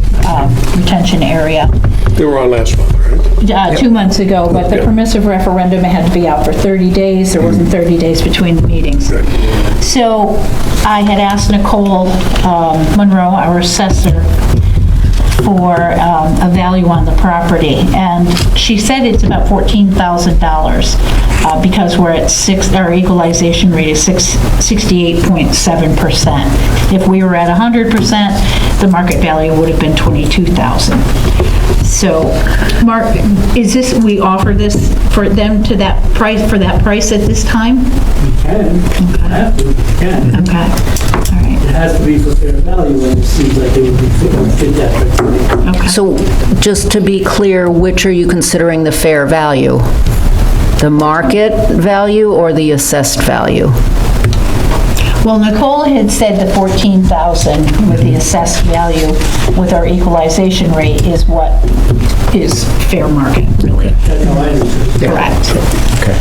S2: retention area.
S11: They were on last month, right?
S2: 2 months ago, but the permissive referendum had to be out for 30 days. There wasn't 30 days between the meetings. So I had asked Nicole Monroe, our assessor, for a value on the property, and she said it's about $14,000 because we're at our equalization rate is 68.7%. If we were at 100%, the market value would have been $22,000. So, Mark, is this, we offer this for them to that price, for that price at this time?
S18: You can. You have to. You can.
S2: Okay. All right.
S18: It has to be for fair value, and it seems like it would fit that criteria.
S2: Okay.
S1: So just to be clear, which are you considering the fair value? The market value or the assessed value?
S2: Well, Nicole had said the $14,000 with the assessed value with our equalization rate is what is fair market, really.
S18: That's how I understand it.
S2: Correct.
S11: Okay.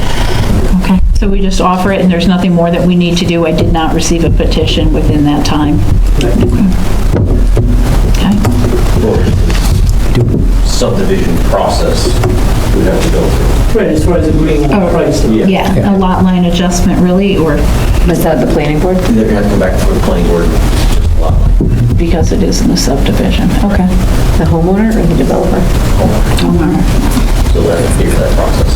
S2: Okay, so we just offer it, and there's nothing more that we need to do. I did not receive a petition within that time. Okay.
S16: Subdivision process we'd have to go through.
S18: Right, as far as agreeing on the price.
S2: Yeah, a lot line adjustment, really, or
S15: Was that the planning board?
S16: They're going to have to come back before the planning board, just a lot line.
S2: because it is in the subdivision. Okay.
S15: The homeowner or the developer?
S2: Homeowner.
S16: So we'll have to pay for that process.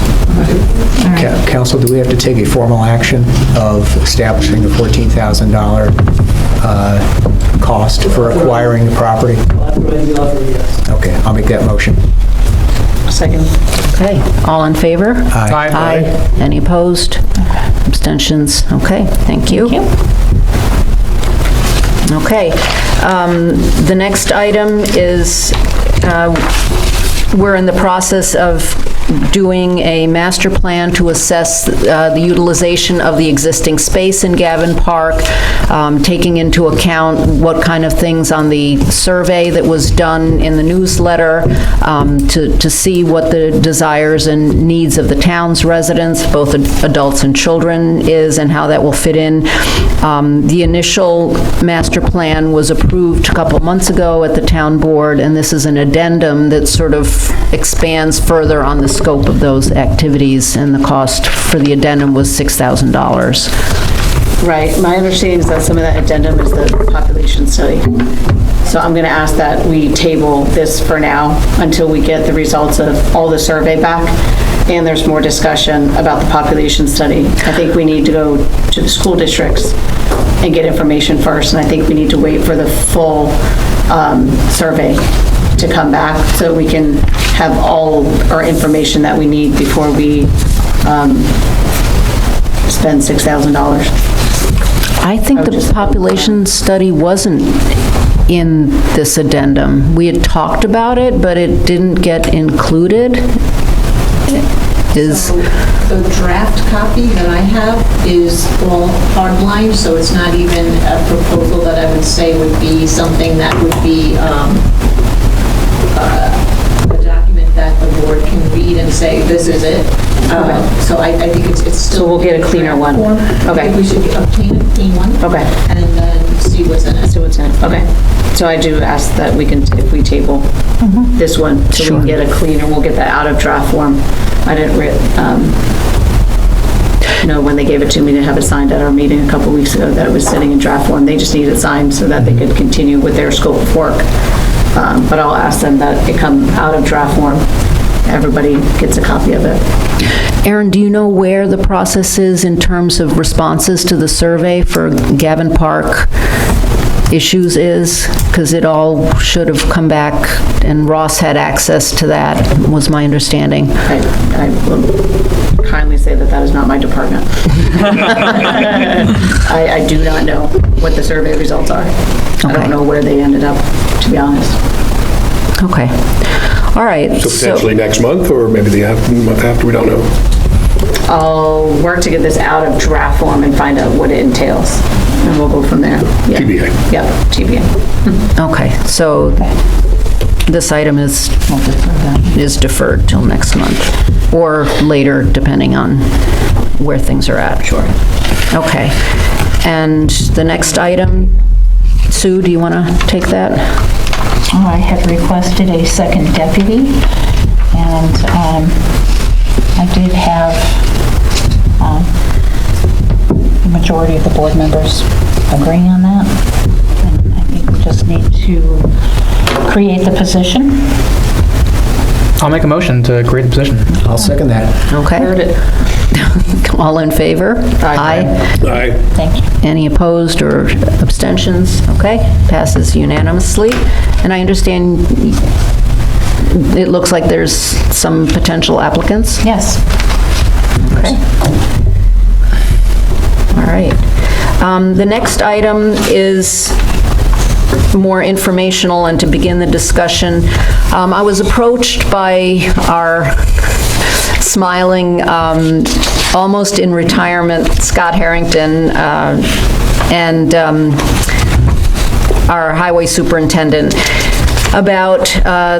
S17: Council, do we have to take a formal action of establishing the $14,000 cost for acquiring the property?
S18: Authorize the offer, yes.
S17: Okay, I'll make that motion.
S15: Second.
S1: Okay, all in favor?
S4: Aye.
S1: Aye. Any opposed? Abstentions? Okay, thank you. Okay, the next item is We're in the process of doing a master plan to assess the utilization of the existing space in Gavin Park, taking into account what kind of things on the survey that was done in the newsletter, to see what the desires and needs of the town's residents, both adults and children, is, and how that will fit in. The initial master plan was approved a couple months ago at the town board, and this is an addendum that sort of expands further on the scope of those activities, and the cost for the addendum was $6,000.
S15: Right, my understanding is that some of that addendum is the population study. So I'm going to ask that we table this for now until we get the results of all the survey back, and there's more discussion about the population study. I think we need to go to the school districts and get information first, and I think we need to wait for the full survey to come back so we can have all our information that we need before we spend $6,000.
S1: I think the population study wasn't in this addendum. We had talked about it, but it didn't get included.
S19: So the draft copy that I have is all hardlined, so it's not even a proposal that I would say would be something that would be a document that the board can read and say, this is it. So I think it's still...
S15: So we'll get a cleaner one.
S19: Okay. I think we should obtain a clean one.
S15: Okay.
S19: And then see what's in it.
S15: See what's in it. Okay. So I do ask that we can, if we table this one, so we can get a cleaner, we'll get that out of draft form. I didn't know when they gave it to me to have it signed at our meeting a couple weeks ago that it was sitting in draft form. They just needed it signed so that they could continue with their scope of work. But I'll ask them that it come out of draft form. Everybody gets a copy of it.
S1: Aaron, do you know where the process is in terms of responses to the survey for Gavin Park issues is? Because it all should have come back, and Ross had access to that, was my understanding.
S15: I will kindly say that is not my department. I do not know what the survey results are. I don't know where they ended up, to be honest.
S1: Okay. All right.
S11: So potentially next month, or maybe the month after, we don't know.
S15: I'll work to get this out of draft form and find out what it entails, and we'll go from there. Yeah.
S11: TBA.
S15: Yep, TBA.
S1: Okay, so this item is deferred till next month, or later, depending on where things are at.
S15: Sure.
S1: Okay. And the next item, Sue, do you want to take that?
S2: I had requested a second deputy, and I did have the majority of the board members agreeing on that. And I think we just need to create the position.
S4: I'll make a motion to create the position.
S17: I'll second that.
S1: Okay.
S15: Heard it.
S1: All in favor? Aye.
S11: Aye.
S2: Thank you.
S1: Any opposed or abstentions? Okay, passes unanimously. And I understand it looks like there's some potential applicants?
S2: Yes.
S1: Okay. All right. The next item is more informational, and to begin the discussion, I was approached by our smiling, almost in retirement, Scott Harrington, and our highway superintendent, about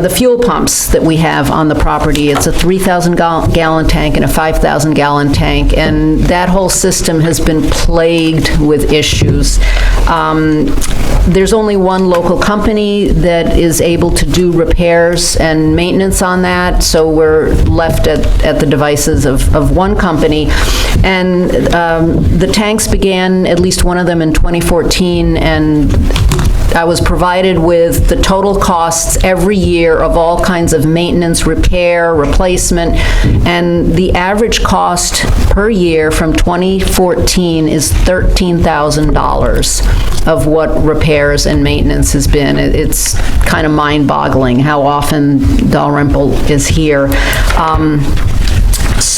S1: the fuel pumps that we have on the property. It's a 3,000 gallon tank and a 5,000 gallon tank, and that whole system has been plagued with issues. There's only one local company that is able to do repairs and maintenance on that, so we're left at the devices of one company. And the tanks began, at least one of them, in 2014, and I was provided with the total costs every year of all kinds of maintenance, repair, replacement, and the average cost per year from 2014 is $13,000 of what repairs and maintenance has been. It's kind of mind-boggling how often Dalrymple is here.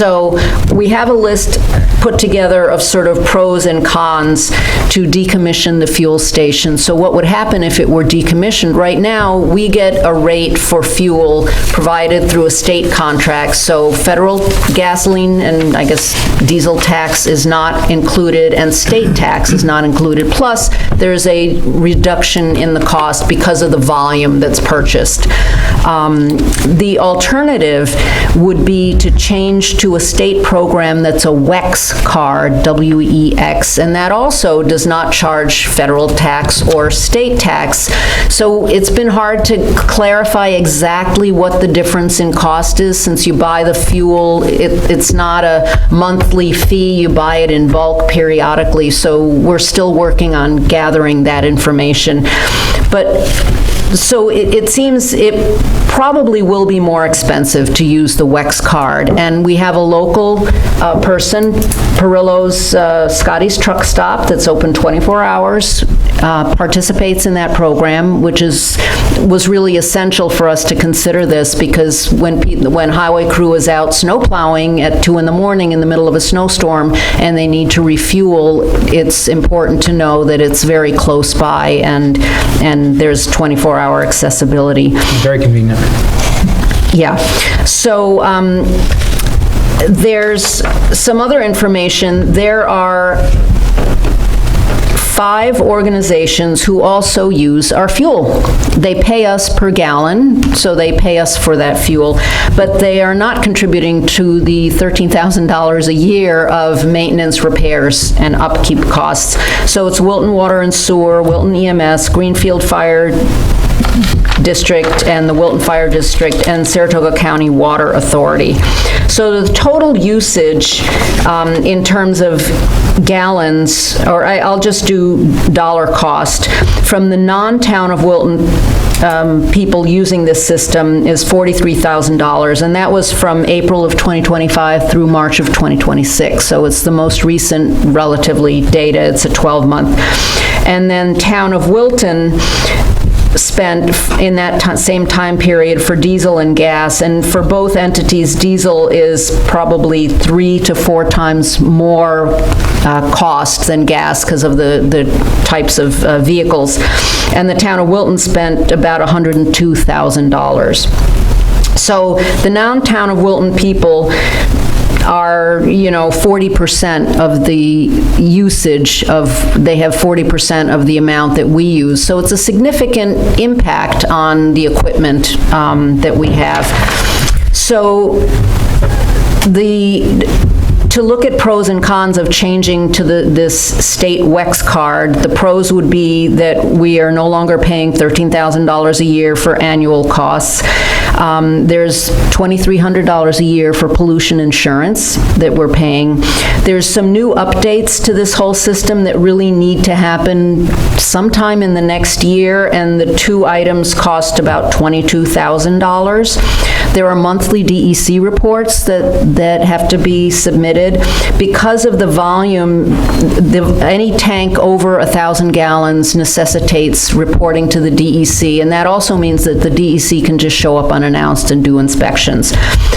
S1: So we have a list put together of sort of pros and cons to decommission the fuel station. So what would happen if it were decommissioned? Right now, we get a rate for fuel provided through a state contract. So federal gasoline and I guess diesel tax is not included and state tax is not included. Plus, there's a reduction in the cost because of the volume that's purchased. The alternative would be to change to a state program that's a WEX card, W-E-X, and that also does not charge federal tax or state tax. So it's been hard to clarify exactly what the difference in cost is. Since you buy the fuel, it's not a monthly fee, you buy it in bulk periodically, so we're still working on gathering that information. But so it seems it probably will be more expensive to use the WEX card. And we have a local person, Perillo's Scotty's Truck Stop, that's open 24 hours, participates in that program, which was really essential for us to consider this, because when highway crew is out snow plowing at 2 in the morning in the middle of a snowstorm and they need to refuel, it's important to know that it's very close by and there's 24-hour accessibility.
S4: Very convenient.
S1: Yeah. So there's some other information. There are 5 organizations who also use our fuel. They pay us per gallon, so they pay us for that fuel, but they are not contributing to the $13,000 a year of maintenance, repairs, and upkeep costs. So it's Wilton Water and Sewer, Wilton EMS, Greenfield Fire District, and the Wilton Fire District, and Saratoga County Water Authority. So the total usage in terms of gallons, or I'll just do dollar cost, from the non-town of Wilton people using this system is $43,000, and that was from April of 2025 through March of 2026. So it's the most recent relatively data. It's a 12-month. And then town of Wilton spent in that same time period for diesel and gas, and for both entities, diesel is probably 3 to 4 times more cost than gas because of the types of vehicles. And the town of Wilton spent about $102,000. So the town of Wilton people are, 40% of the usage they have 40% of the amount that we use. So it's a significant impact on the equipment that we have. So to look at pros and cons of changing to this state WEX card, the pros would be that we are no longer paying $13,000 a year for annual costs. There's $2,300 a year for pollution insurance that we're paying. There's some new updates to this whole system that really need to happen sometime in the next year, and the 2 items cost about $22,000. There are monthly DEC reports that have to be submitted. Because of the volume, any tank over 1,000 gallons necessitates reporting to the DEC, and that also means that the DEC can just show up unannounced and do inspections.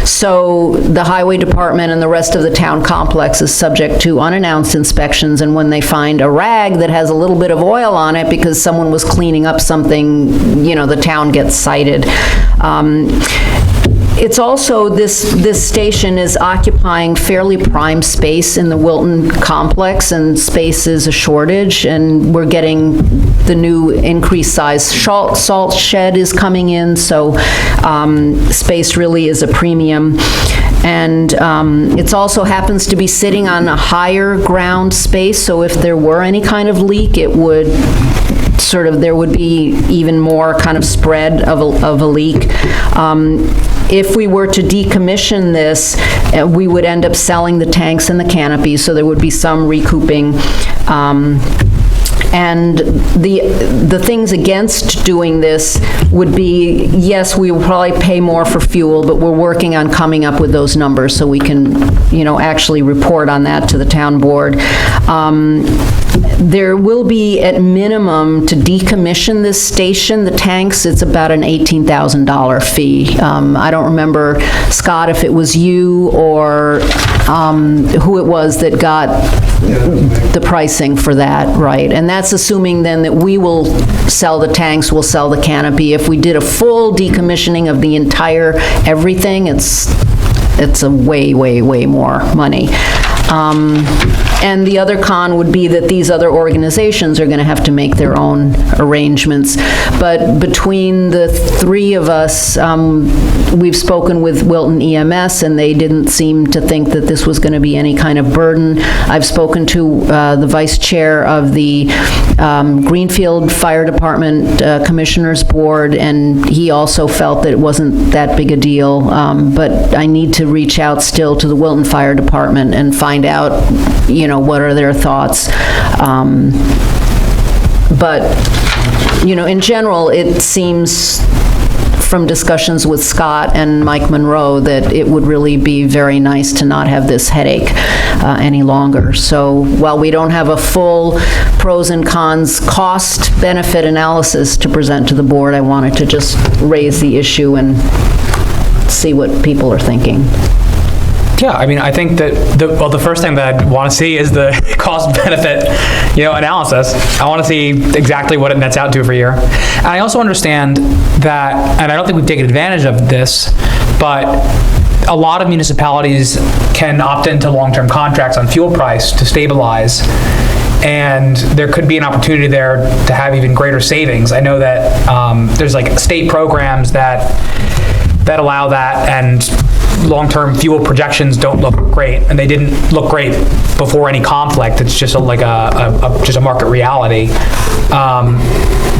S1: So the highway department and the rest of the town complex is subject to unannounced inspections, and when they find a rag that has a little bit of oil on it because someone was cleaning up something, the town gets cited. It's also, this station is occupying fairly prime space in the Wilton complex, and space is a shortage, and we're getting the new increased size salt shed is coming in, so space really is a premium. And it also happens to be sitting on a higher ground space, so if there were any kind of leak, it would there would be even more kind of spread of a leak. If we were to decommission this, we would end up selling the tanks and the canopies, so there would be some recouping. And the things against doing this would be, yes, we will probably pay more for fuel, but we're working on coming up with those numbers so we can, actually report on that to the town board. There will be, at minimum, to decommission this station, the tanks, it's about an $18,000 fee. I don't remember, Scott, if it was you or who it was that got the pricing for that, right? And that's assuming then that we will sell the tanks, we'll sell the canopy. If we did a full decommissioning of the entire everything, it's a way, way, way more money. And the other con would be that these other organizations are going to have to make their own arrangements. But between the three of us, we've spoken with Wilton EMS, and they didn't seem to think that this was going to be any kind of burden. I've spoken to the vice chair of the Greenfield Fire Department Commissioners Board, and he also felt that it wasn't that big a deal. But I need to reach out still to the Wilton Fire Department and find out, what are their thoughts. But, in general, it seems from discussions with Scott and Mike Monroe that it would really be very nice to not have this headache any longer. So while we don't have a full pros and cons cost-benefit analysis to present to the board, I wanted to just raise the issue and see what people are thinking.
S4: Yeah, I mean, I think that the first thing that I'd want to see is the cost-benefit, analysis. I want to see exactly what it nets out to for a year. And I also understand that, and I don't think we've taken advantage of this, but a lot of municipalities can opt into long-term contracts on fuel price to stabilize, and there could be an opportunity there to have even greater savings. I know that there's like state programs that allow that, and long-term fuel projections don't look great, and they didn't look great before any conflict. It's just just a market reality.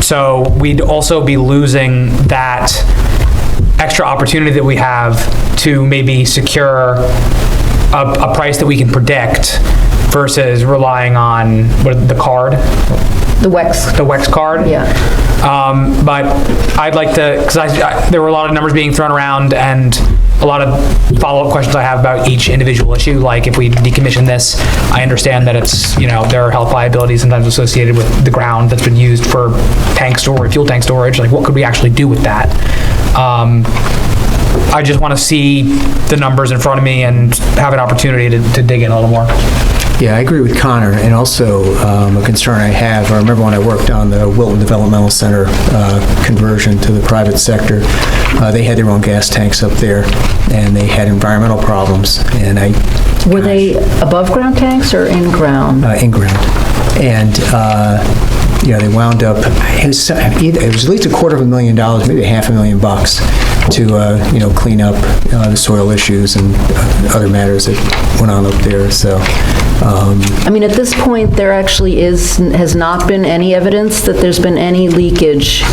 S4: So we'd also be losing that extra opportunity that we have to maybe secure a price that we can predict versus relying on the card.
S1: The WEX.
S4: The WEX card?
S1: Yeah.
S4: But I'd like to, because there were a lot of numbers being thrown around and a lot of follow-up questions I have about each individual issue. Like if we decommission this, I understand that it's, there are health liabilities sometimes associated with the ground that's been used for tank storage, fuel tank storage. Like what could we actually do with that? I just want to see the numbers in front of me and have an opportunity to dig in a little more.
S17: Yeah, I agree with Connor, and also a concern I have, I remember when I worked on the Wilton Developmental Center conversion to the private sector, they had their own gas tanks up there, and they had environmental problems, and
S1: Were they above-ground tanks or in-ground?
S17: In-ground. And they wound up, it was at least $250,000, maybe $500,000 to, clean up the soil issues and other matters that went on up there, so.
S1: I mean, at this point, there actually has not been any evidence that there's been any leakage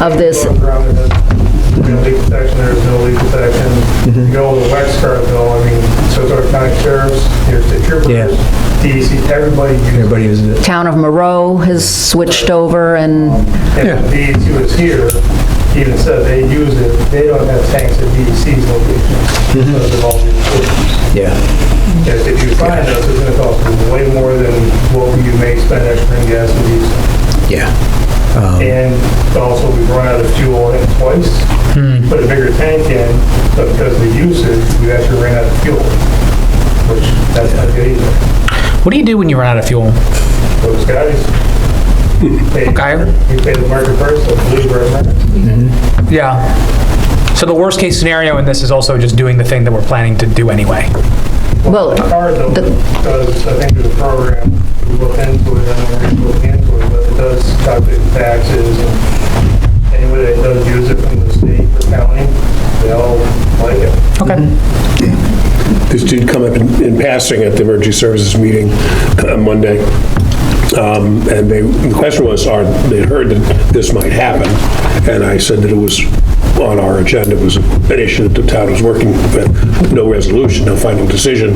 S1: of this.
S7: Leak detection, there's no leak detection. You go with the WEX card though, so it's our county sheriffs, your state troopers, DEC, everybody uses it.
S1: Town of Moreau has switched over and...
S7: If the DEC was here, he even said they use it, they don't have tanks at DEC's locations because of all these systems.
S17: Yeah.
S7: If you find us, it's going to cost way more than what you may spend extra in gas and diesel.
S17: Yeah.
S7: And also we've run out of fuel in twice. Put a bigger tank in, but because of the usage, we actually ran out of fuel, which that's not good either.
S4: What do you do when you run out of fuel?
S7: Those guys, you pay the market price, I believe right now.
S4: Yeah. So the worst case scenario in this is also just doing the thing that we're planning to do anyway.
S7: Well, it's hard though, because I think there's a program, we look into it, I don't know if we look into it, but it does calculate the taxes, and anybody that does use it from the state or county, they all like it.
S4: Okay.
S11: This did come up in passing at the emergency services meeting on Monday. And the question was, they'd heard that this might happen, and I said that it was on our agenda. It was an issue that the town was working with, no resolution, no final decision,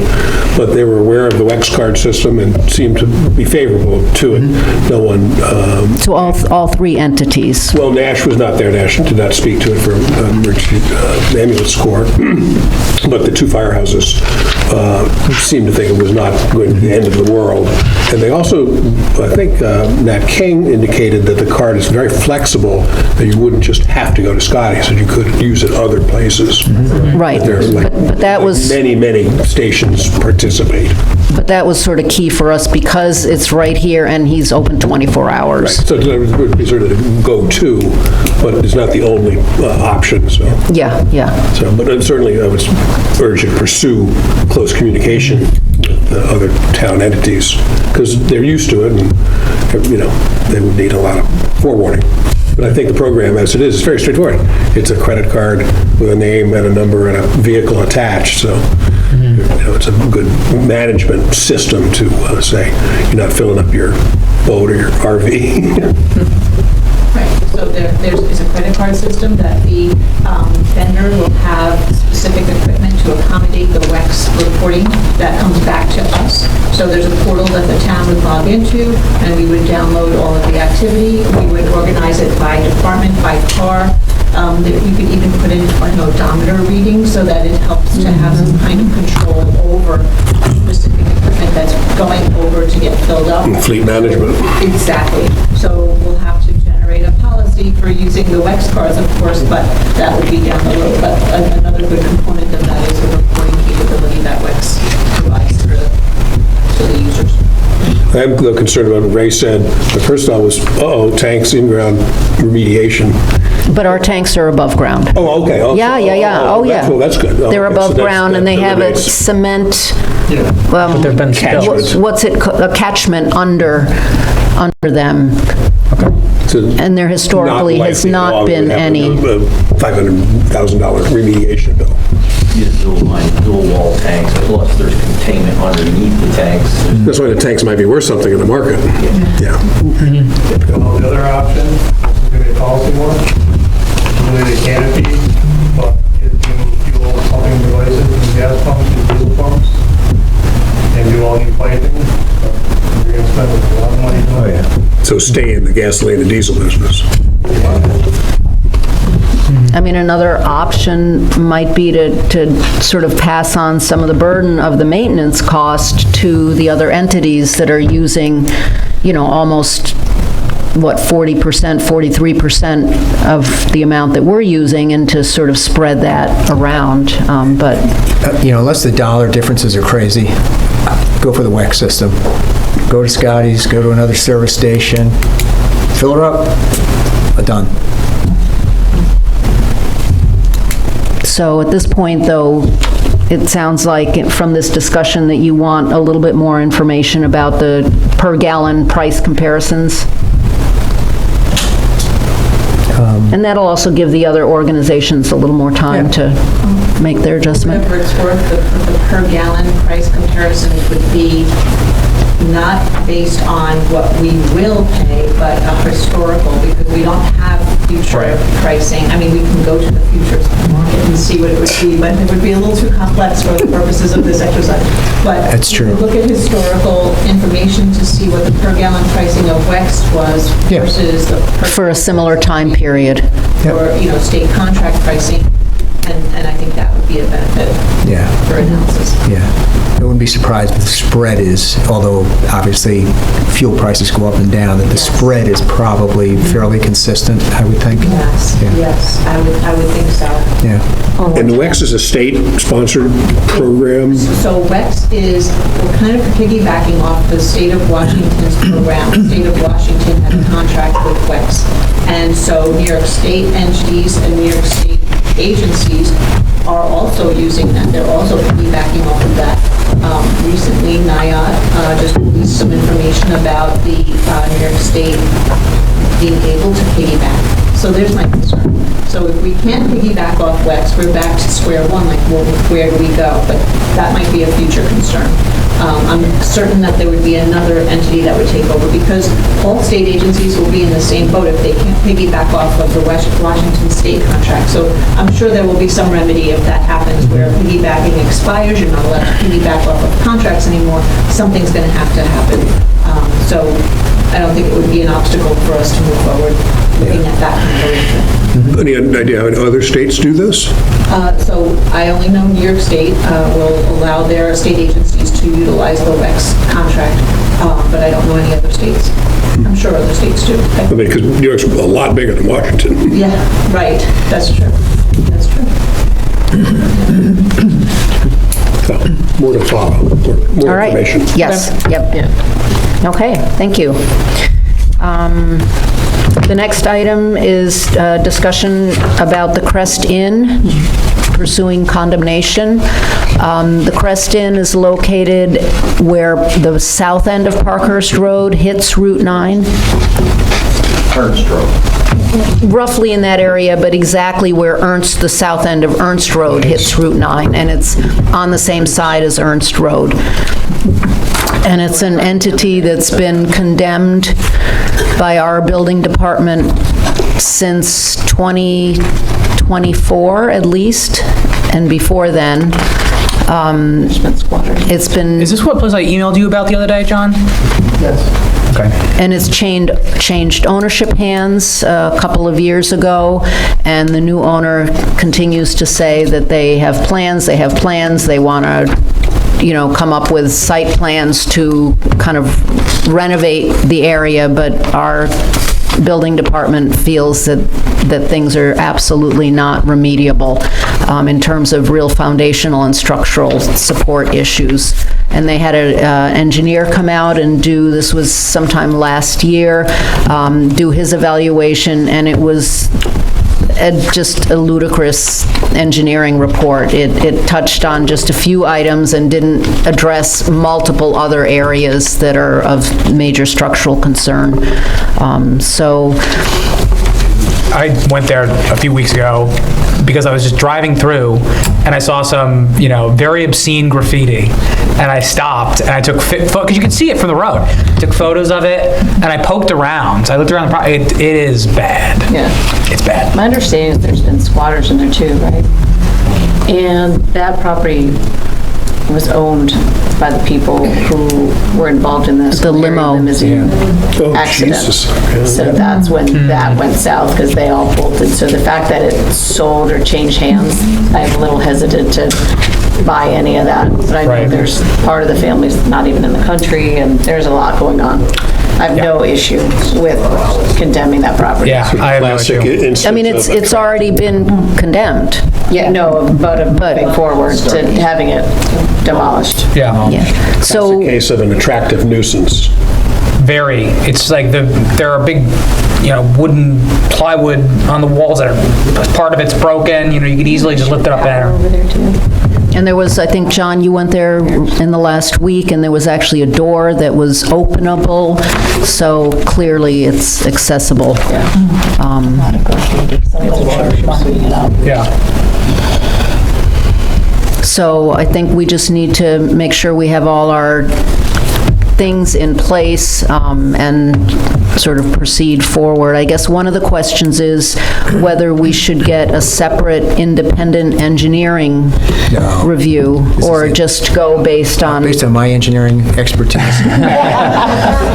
S11: but they were aware of the WEX card system and seemed to be favorable to it. No one...
S1: So all three entities?
S11: Well, Nash was not there. Nash did not speak to it for emergency ambulance corps, but the two firehouses seemed to think it was not going to be the end of the world. And they also, I think Nat King indicated that the card is very flexible, that you wouldn't just have to go to Scotty's, that you could use it other places.
S1: Right.
S11: There are
S1: But that was...
S11: many stations participate.
S1: But that was sort of key for us because it's right here and he's open 24 hours.
S11: Right. So it would be sort of the go-to, but it's not the only option, so.
S1: Yeah.
S11: So, but certainly I would urge you to pursue close communication with other town entities, because they're used to it, and, they would need a lot of forewarning. But I think the program, as it is very straightforward. It's a credit card with a name and a number and a vehicle attached, so it's a good management system to say you're not filling up your boat or your RV.
S19: Right, so there's a credit card system that the vendor will have specific equipment to accommodate the WEX reporting that comes back to us. So there's a portal that the town would log into, and we would download all of the activity. We would organize it by department, by car. You could even put in an odometer reading so that it helps to have some kind of control over specific equipment that's going over to get filled up.
S11: Fleet management.
S19: Exactly. So we'll have to generate a policy for using the WEX cards, of course, but that would be down the road. But another good component of that is the reporting capability that WEX provides to the users.
S11: I'm a little concerned about what Ray said. The first thought was, tanks in-ground remediation.
S1: But our tanks are above ground.
S11: Oh, okay.
S1: Yeah. Oh, yeah.
S11: That's good.
S1: They're
S11: Okay,
S1: above
S11: so
S1: ground and they have a cement,
S4: There've been spills.
S1: what's it, a catchment under them. And there historically has not been any.
S11: $500,000 remediation bill.
S16: Dual wall tanks, plus there's containment underneath the tanks.
S11: That's why the tanks might be worth something in the market. Yeah.
S7: The other option is maybe a policy one, maybe a canopy, but it's fuel pumping devices from gas pumps to diesel pumps, and do all new piping. You're going to spend a lot of money doing it.
S11: So stay in the gasoline and diesel business.
S1: I mean, another option might be to sort of pass on some of the burden of the maintenance cost to the other entities that are using, almost, 40%, 43% of the amount that we're using, and to sort of spread that around, but...
S17: Unless the dollar differences are crazy, go for the WEX system. Go to Scotty's, go to another service station, fill her up, done.
S1: So at this point, though, it sounds like from this discussion that you want a little bit more information about the per gallon price comparisons. And that'll also give the other organizations a little more time to make their adjustment.
S19: Whatever it's worth, the per gallon price comparisons would be not based on what we will pay, but a historical, because we don't have future pricing. I mean, we can go to the futures market and see what it would be, but it would be a little too complex for the purposes of this exercise. But
S17: that's true.
S19: Look at historical information to see what the per gallon pricing of WEX was versus the
S1: for a similar time period.
S19: Or, state contract pricing. And I think that would be a benefit for analysis.
S17: Yeah. I wouldn't be surprised if the spread is, although obviously fuel prices go up and down, that the spread is probably fairly consistent, I would think.
S19: Yes, I would think so.
S17: Yeah.
S11: And the WEX is a state-sponsored program?
S19: So WEX we're kind of piggybacking off the state of Washington's program. The state of Washington had a contract with WEX. And so New York State entities and New York State agencies are also using that. They're also piggybacking off of that. Recently, NIOT just released some information about the New York State being able to piggyback. So there's my concern. So if we can't piggyback off WEX, we're back to square one, like, well, where do we go? But that might be a future concern. I'm certain that there would be another entity that would take over, because all state agencies will be in the same boat if they can't piggyback off of the Washington state contract. So I'm sure there will be some remedy if that happens, where piggybacking expires, you're not allowed to piggyback off of contracts anymore, something's going to have to happen. So I don't think it would be an obstacle for us to move forward looking at that conversion.
S11: Any idea how other states do this?
S19: So I only know New York State will allow their state agencies to utilize the WEX contract, but I don't know any other states. I'm sure other states do.
S11: I mean, because New York's a lot bigger than Washington.
S19: Yeah, right. That's true. That's true.
S11: So, more to follow, more
S1: All right.
S11: information.
S1: Yes, yep. Okay, thank you. The next item is discussion about the Crest Inn pursuing condemnation. The Crest Inn is located where the south end of Parkhurst Road hits Route 9.
S16: Ernst Road.
S1: Roughly in that area, but exactly where the south end of Ernst Road hits Route 9, and it's on the same side as Ernst Road. And it's an entity that's been condemned by our building department since 2024 at least, and before then. It's been...
S4: Is this what place I emailed you about the other day, John?
S7: Yes.
S4: Okay.
S1: And it's changed ownership hands a couple of years ago, and the new owner continues to say that they have plans, they want to, come up with site plans to kind of renovate the area, but our building department feels that things are absolutely not remediable in terms of real foundational and structural support issues. And they had an engineer come out and this was sometime last year, do his evaluation, and it was just a ludicrous engineering report. It touched on just a few items and didn't address multiple other areas that are of major structural concern. So
S4: I went there a few weeks ago because I was just driving through and I saw some, very obscene graffiti, and I stopped and I took, because you can see it from the road, took photos of it, and I poked around. So I looked around the property. It is bad.
S15: Yeah.
S4: It's bad.
S15: My understanding is there's been squatters in there too, right? And that property was owned by the people who were involved in this.
S1: The limousine
S15: accident.
S11: Jesus.
S15: So that's when that went south, because they all bolted. So the fact that it sold or changed hands, I'm a little hesitant to buy any of that. But I know there's part of the family's not even in the country, and there's a lot going on. I have no issue with condemning that property.
S4: Yeah, I have no issue.
S1: I mean, it's already been condemned.
S15: Yeah, no, but moving forward to having it demolished.
S4: Yeah.
S1: So
S11: It's a case of an attractive nuisance.
S4: Very. It's like there are big, wooden plywood on the walls that are, part of it's broken. You could easily just lift it up there.
S15: Over there too.
S1: And there was, I think, John, you went there in the last week, and there was actually a door that was openable, so clearly it's accessible.
S4: Yeah.
S1: So I think we just need to make sure we have all our things in place and sort of proceed forward. I guess one of the questions is whether we should get a separate independent engineering review or just go based on...
S17: Based on my engineering expertise.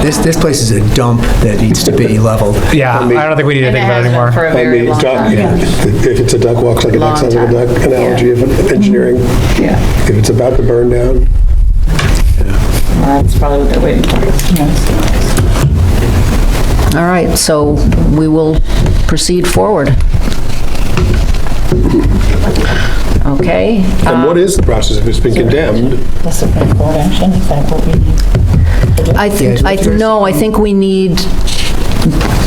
S17: This place is a dump that needs to be leveled.
S4: Yeah, I don't think we need to think about it anymore.
S15: For a very long time.
S11: If it's a duck walks like a duck, sounds like a duck analogy of engineering.
S15: Yeah.
S11: If it's about to burn down.
S15: That's probably what they're waiting for.
S1: All right, so we will proceed forward. Okay.
S11: And what is the process if it's been condemned?
S2: The Supreme Court action, is that what we need?
S1: I think we need,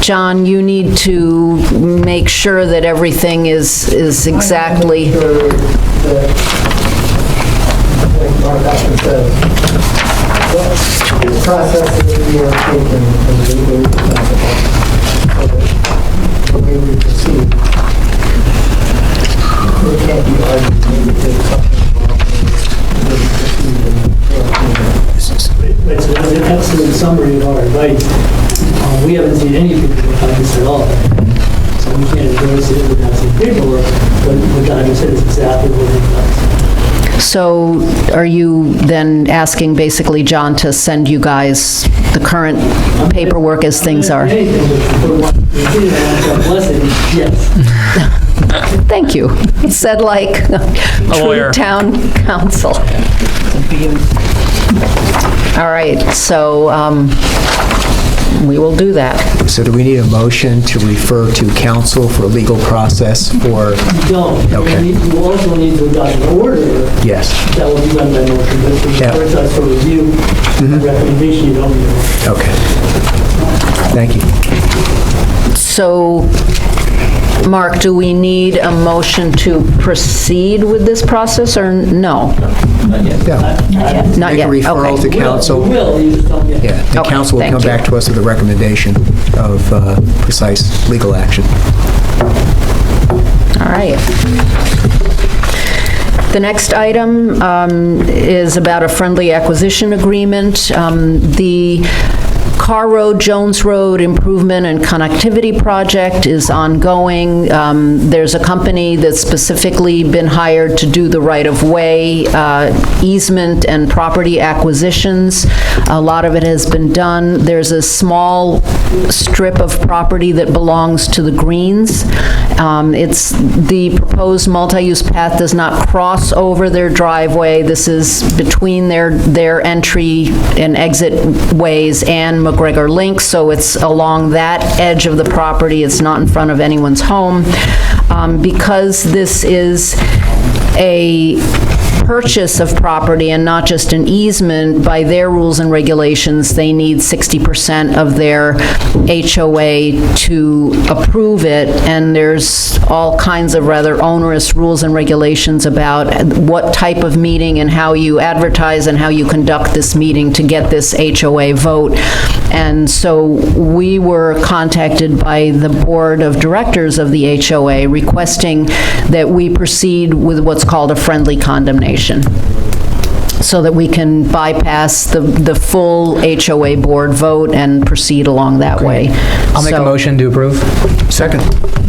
S1: John, you need to make sure that everything is exactly...
S7: The process that we are taking is legally acceptable. So the way we proceed, we can't be arguing maybe there's something wrong
S18: Right, so that's an excellent summary of our advice. We haven't seen anything about this at all. So we can't endorse it without some paperwork, but what John just said is exactly what it does.
S1: So are you then asking basically John to send you guys the current paperwork as things are?
S18: Yes.
S1: Thank you. He said like
S4: lawyer.
S1: true town council. All right, so we will do that.
S17: So do we need a motion to refer to council for legal process for?
S18: Don't.
S17: Okay.
S18: You also need to adopt an order.
S17: Yes.
S18: That will be done by motion, but for first us for review, recommendation, you don't need a motion.
S17: Okay. Thank you.
S1: So, Mark, do we need a motion to proceed with this process, or no?
S17: Not yet.
S1: Not
S17: Make
S1: yet,
S17: a referral
S1: okay.
S17: to council.
S18: Will, you just don't get.
S17: Yeah, the
S1: Okay,
S17: council will
S1: thank
S17: come
S1: you.
S17: back to us with a recommendation of precise legal action.
S1: All right. The next item is about a friendly acquisition agreement. The Carr Road, Jones Road Improvement and Connectivity Project is ongoing. There's a company that's specifically been hired to do the right-of-way easement and property acquisitions. A lot of it has been done. There's a small strip of property that belongs to the Greens. It's the proposed multi-use path does not cross over their driveway. This is between their entry and exit ways and McGregor Link, so it's along that edge of the property. It's not in front of anyone's home. Because this is a purchase of property and not just an easement, by their rules and regulations, they need 60% of their HOA to approve it, and there's all kinds of rather onerous rules and regulations about what type of meeting and how you advertise and how you conduct this meeting to get this HOA vote. And so we were contacted by the board of directors of the HOA requesting that we proceed with what's called a friendly condemnation, so that we can bypass the full HOA board vote and proceed along that way.
S4: I'll make a motion to approve.
S17: Second.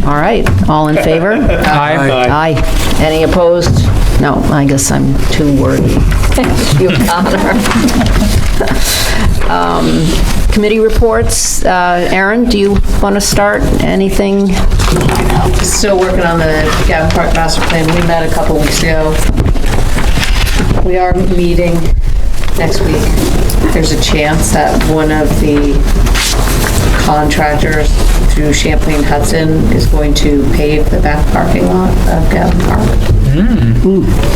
S1: All right, all in favor?
S4: Aye.
S1: Aye. Any opposed? No, I guess I'm too wordy. You, Connor. Committee reports. Aaron, do you want to start? Anything?
S15: Still working on the Gavin Park Master Plan. We met a couple weeks ago. We are meeting next week. There's a chance that one of the contractors through Champlain Hudson is going to pave the back parking lot of Gavin Park.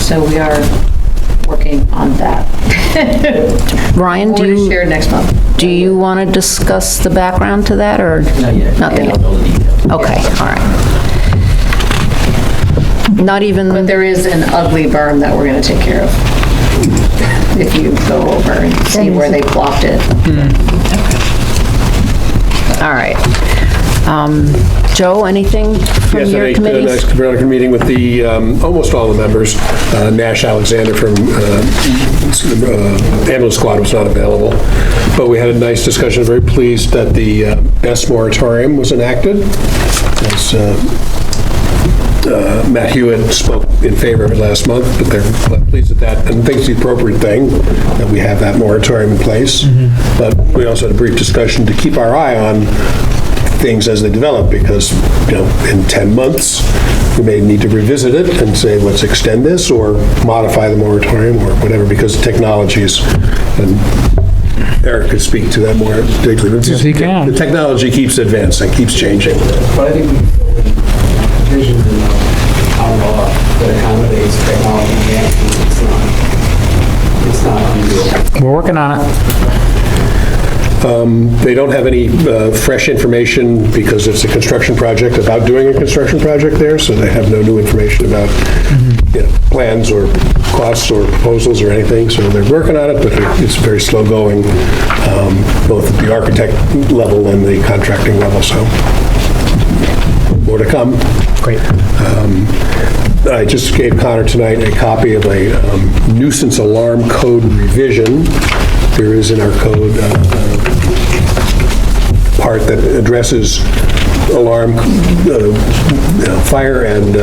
S15: So we are working on that.
S1: Ryan,
S15: More to share next month.
S1: do you want to discuss the background to that, or?
S16: Not yet.
S1: Nothing.
S16: I don't know the details.
S1: Okay, all right. Not even...
S15: But there is an ugly berm that we're going to take care of. If you go over and see where they blocked it.
S1: All right. Joe, anything from
S11: Yes,
S1: your
S11: I had a
S1: committees?
S11: nice productive meeting with the, almost all the members. Nash Alexander from ambulance squad was not available, but we had a nice discussion. Very pleased that the BESS moratorium was enacted. As Matt Hewitt spoke in favor of it last month, but they're pleased at that and think it's the appropriate thing that we have that moratorium in place. But we also had a brief discussion to keep our eye on things as they develop, because, in 10 months, we may need to revisit it and say, let's extend this or modify the moratorium or whatever, because technologies, and Eric could speak to that more particularly.
S4: Yes, he can.
S11: The technology keeps advancing, keeps changing.
S20: But I think we fill in provisions in our law that accommodates technology advancements. It's not undoable.
S4: We're working on it.
S11: They don't have any fresh information because it's a construction project about doing a construction project there, so they have no new information about plans or costs or proposals or anything. So they're working on it, but it's very slow going, both at the architect level and the contracting level. So more to come.
S4: Great.
S11: I just gave Connor tonight a copy of a nuisance alarm code revision. There is in our code part that addresses alarm, fire and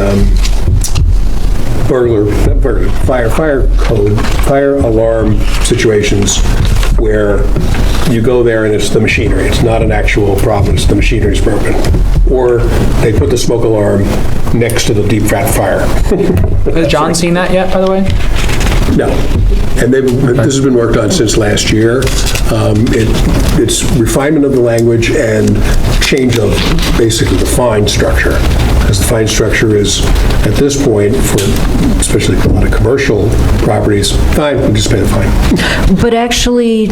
S11: fire alarm situations where you go there and it's the machinery. It's not an actual problem, it's the machinery's broken. Or they put the smoke alarm next to the deep fat fire.
S4: Has John seen that yet, by the way?
S11: No. And this has been worked on since last year. It's refinement of the language and change of basically the fine structure. Because the fine structure is, at this point, for especially a lot of commercial properties, fine, we just pay the fine.
S1: But actually,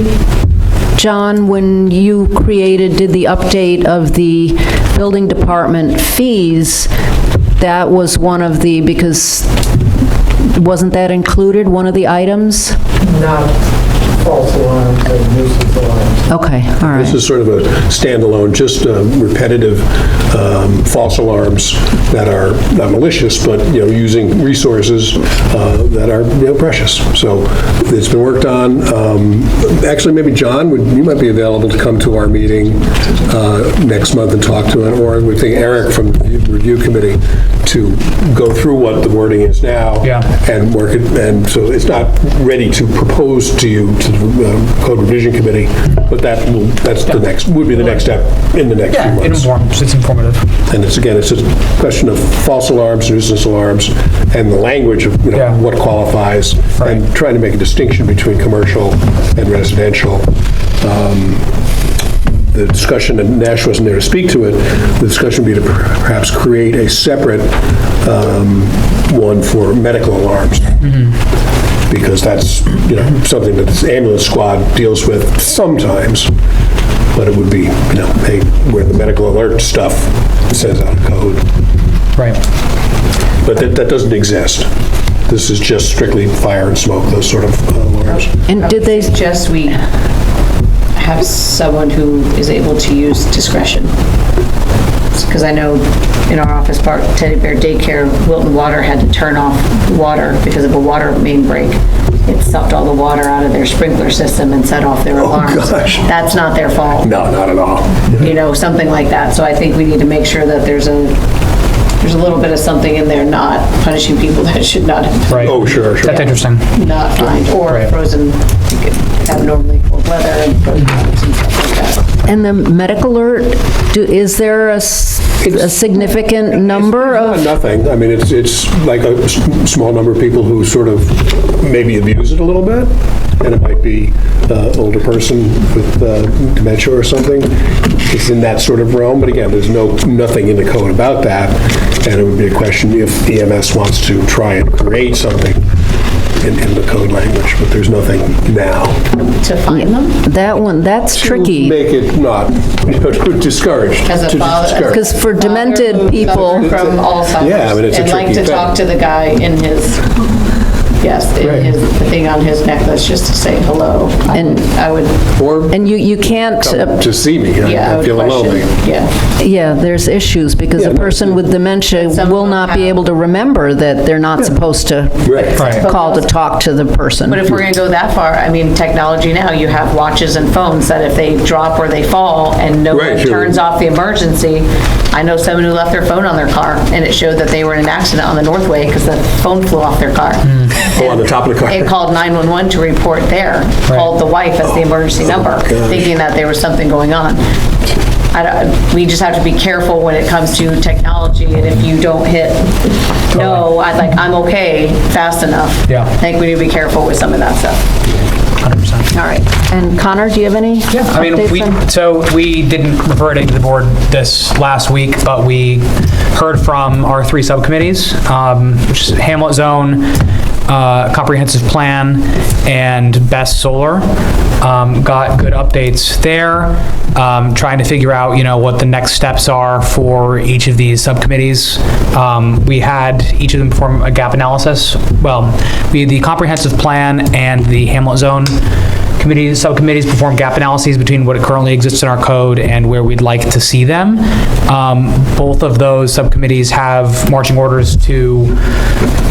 S1: John, when you did the update of the building department fees, that was one of the, because wasn't that included, one of the items?
S7: Not false alarms and nuisance alarms.
S1: Okay, all right.
S11: This is sort of a standalone, just repetitive false alarms that are not malicious, but, using resources that are, precious. So it's been worked on. Actually, maybe John, you might be available to come to our meeting next month and talk to it, or we think Eric from the review committee to go through what the wording is now and work it. And so it's not ready to propose to you to the code revision committee, but would be the next step in the next few months.
S4: It's informative.
S11: And it's a question of false alarms, nuisance alarms, and the language of what qualifies, and trying to make a distinction between commercial and residential. The discussion, and Nash wasn't there to speak to it, the discussion would be to perhaps create a separate one for medical alarms. Because that's, something that the ambulance squad deals with sometimes, but it would be, where the medical alert stuff sends out a code.
S4: Right.
S11: But that doesn't exist. This is just strictly fire and smoke, those sort of alarms.
S1: And did they
S15: suggest we have someone who is able to use discretion? Because I know in our office park, Teddy Bear Daycare, Wilton Water had to turn off water because of a water main break. It sucked all the water out of their sprinkler system and set off their alarms.
S11: Gosh.
S15: That's not their fault.
S11: No, not at all.
S15: Something like that. So I think we need to make sure that there's a little bit of something in there, not punishing people that should not have been.
S4: Right.
S11: Oh, sure.
S4: That's interesting.
S15: Not fined, or frozen, abnormally cold weather and frozen pipes and stuff like that.
S1: And the medical alert, is there a significant number of?
S11: Nothing. I mean, it's like a small number of people who sort of maybe abuse it a little bit, and it might be an older person with dementia or something. It's in that sort of realm, but again, there's nothing in the code about that, and it would be a question if EMS wants to try and create something in the code language, but there's nothing now.
S15: To find them?
S1: That's tricky.
S11: Make it not, to discourage.
S15: As a father,
S1: because for demented people
S15: from Alzheimer's,
S11: yeah, I mean, it's a
S15: and like
S11: tricky
S15: to talk to the guy in his, the thing on his necklace, just to say hello.
S1: And
S15: I would.
S1: And you can't
S11: to see me. I'm feeling lonely.
S1: Yeah, there's issues because a person with dementia will not be able to remember that they're not supposed to call to talk to the person.
S15: But if we're going to go that far, I mean, technology now, you have watches and phones that if they drop or they fall and no one turns off the emergency, I know someone who left their phone on their car and it showed that they were in an accident on the Northway because the phone flew off their car.
S11: On the top of the car.
S15: It called 911 to report there, called the wife as the emergency number, thinking that there was something going on. We just have to be careful when it comes to technology, and if you don't hit I'm okay fast enough. I think we need to be careful with some of that stuff.
S4: 100%.
S1: All right. And Connor, do you have any updates?
S4: We didn't refer it to the board this last week, but we heard from our 3 subcommittees, which is Hamlet Zone, Comprehensive Plan, and Best Solar. Got good updates there, trying to figure out, what the next steps are for each of these subcommittees. We had each of them perform a gap analysis. Well, we had the Comprehensive Plan and the Hamlet Zone subcommittees perform gap analyses between what currently exists in our code and where we'd like to see them. Both of those subcommittees have marching orders to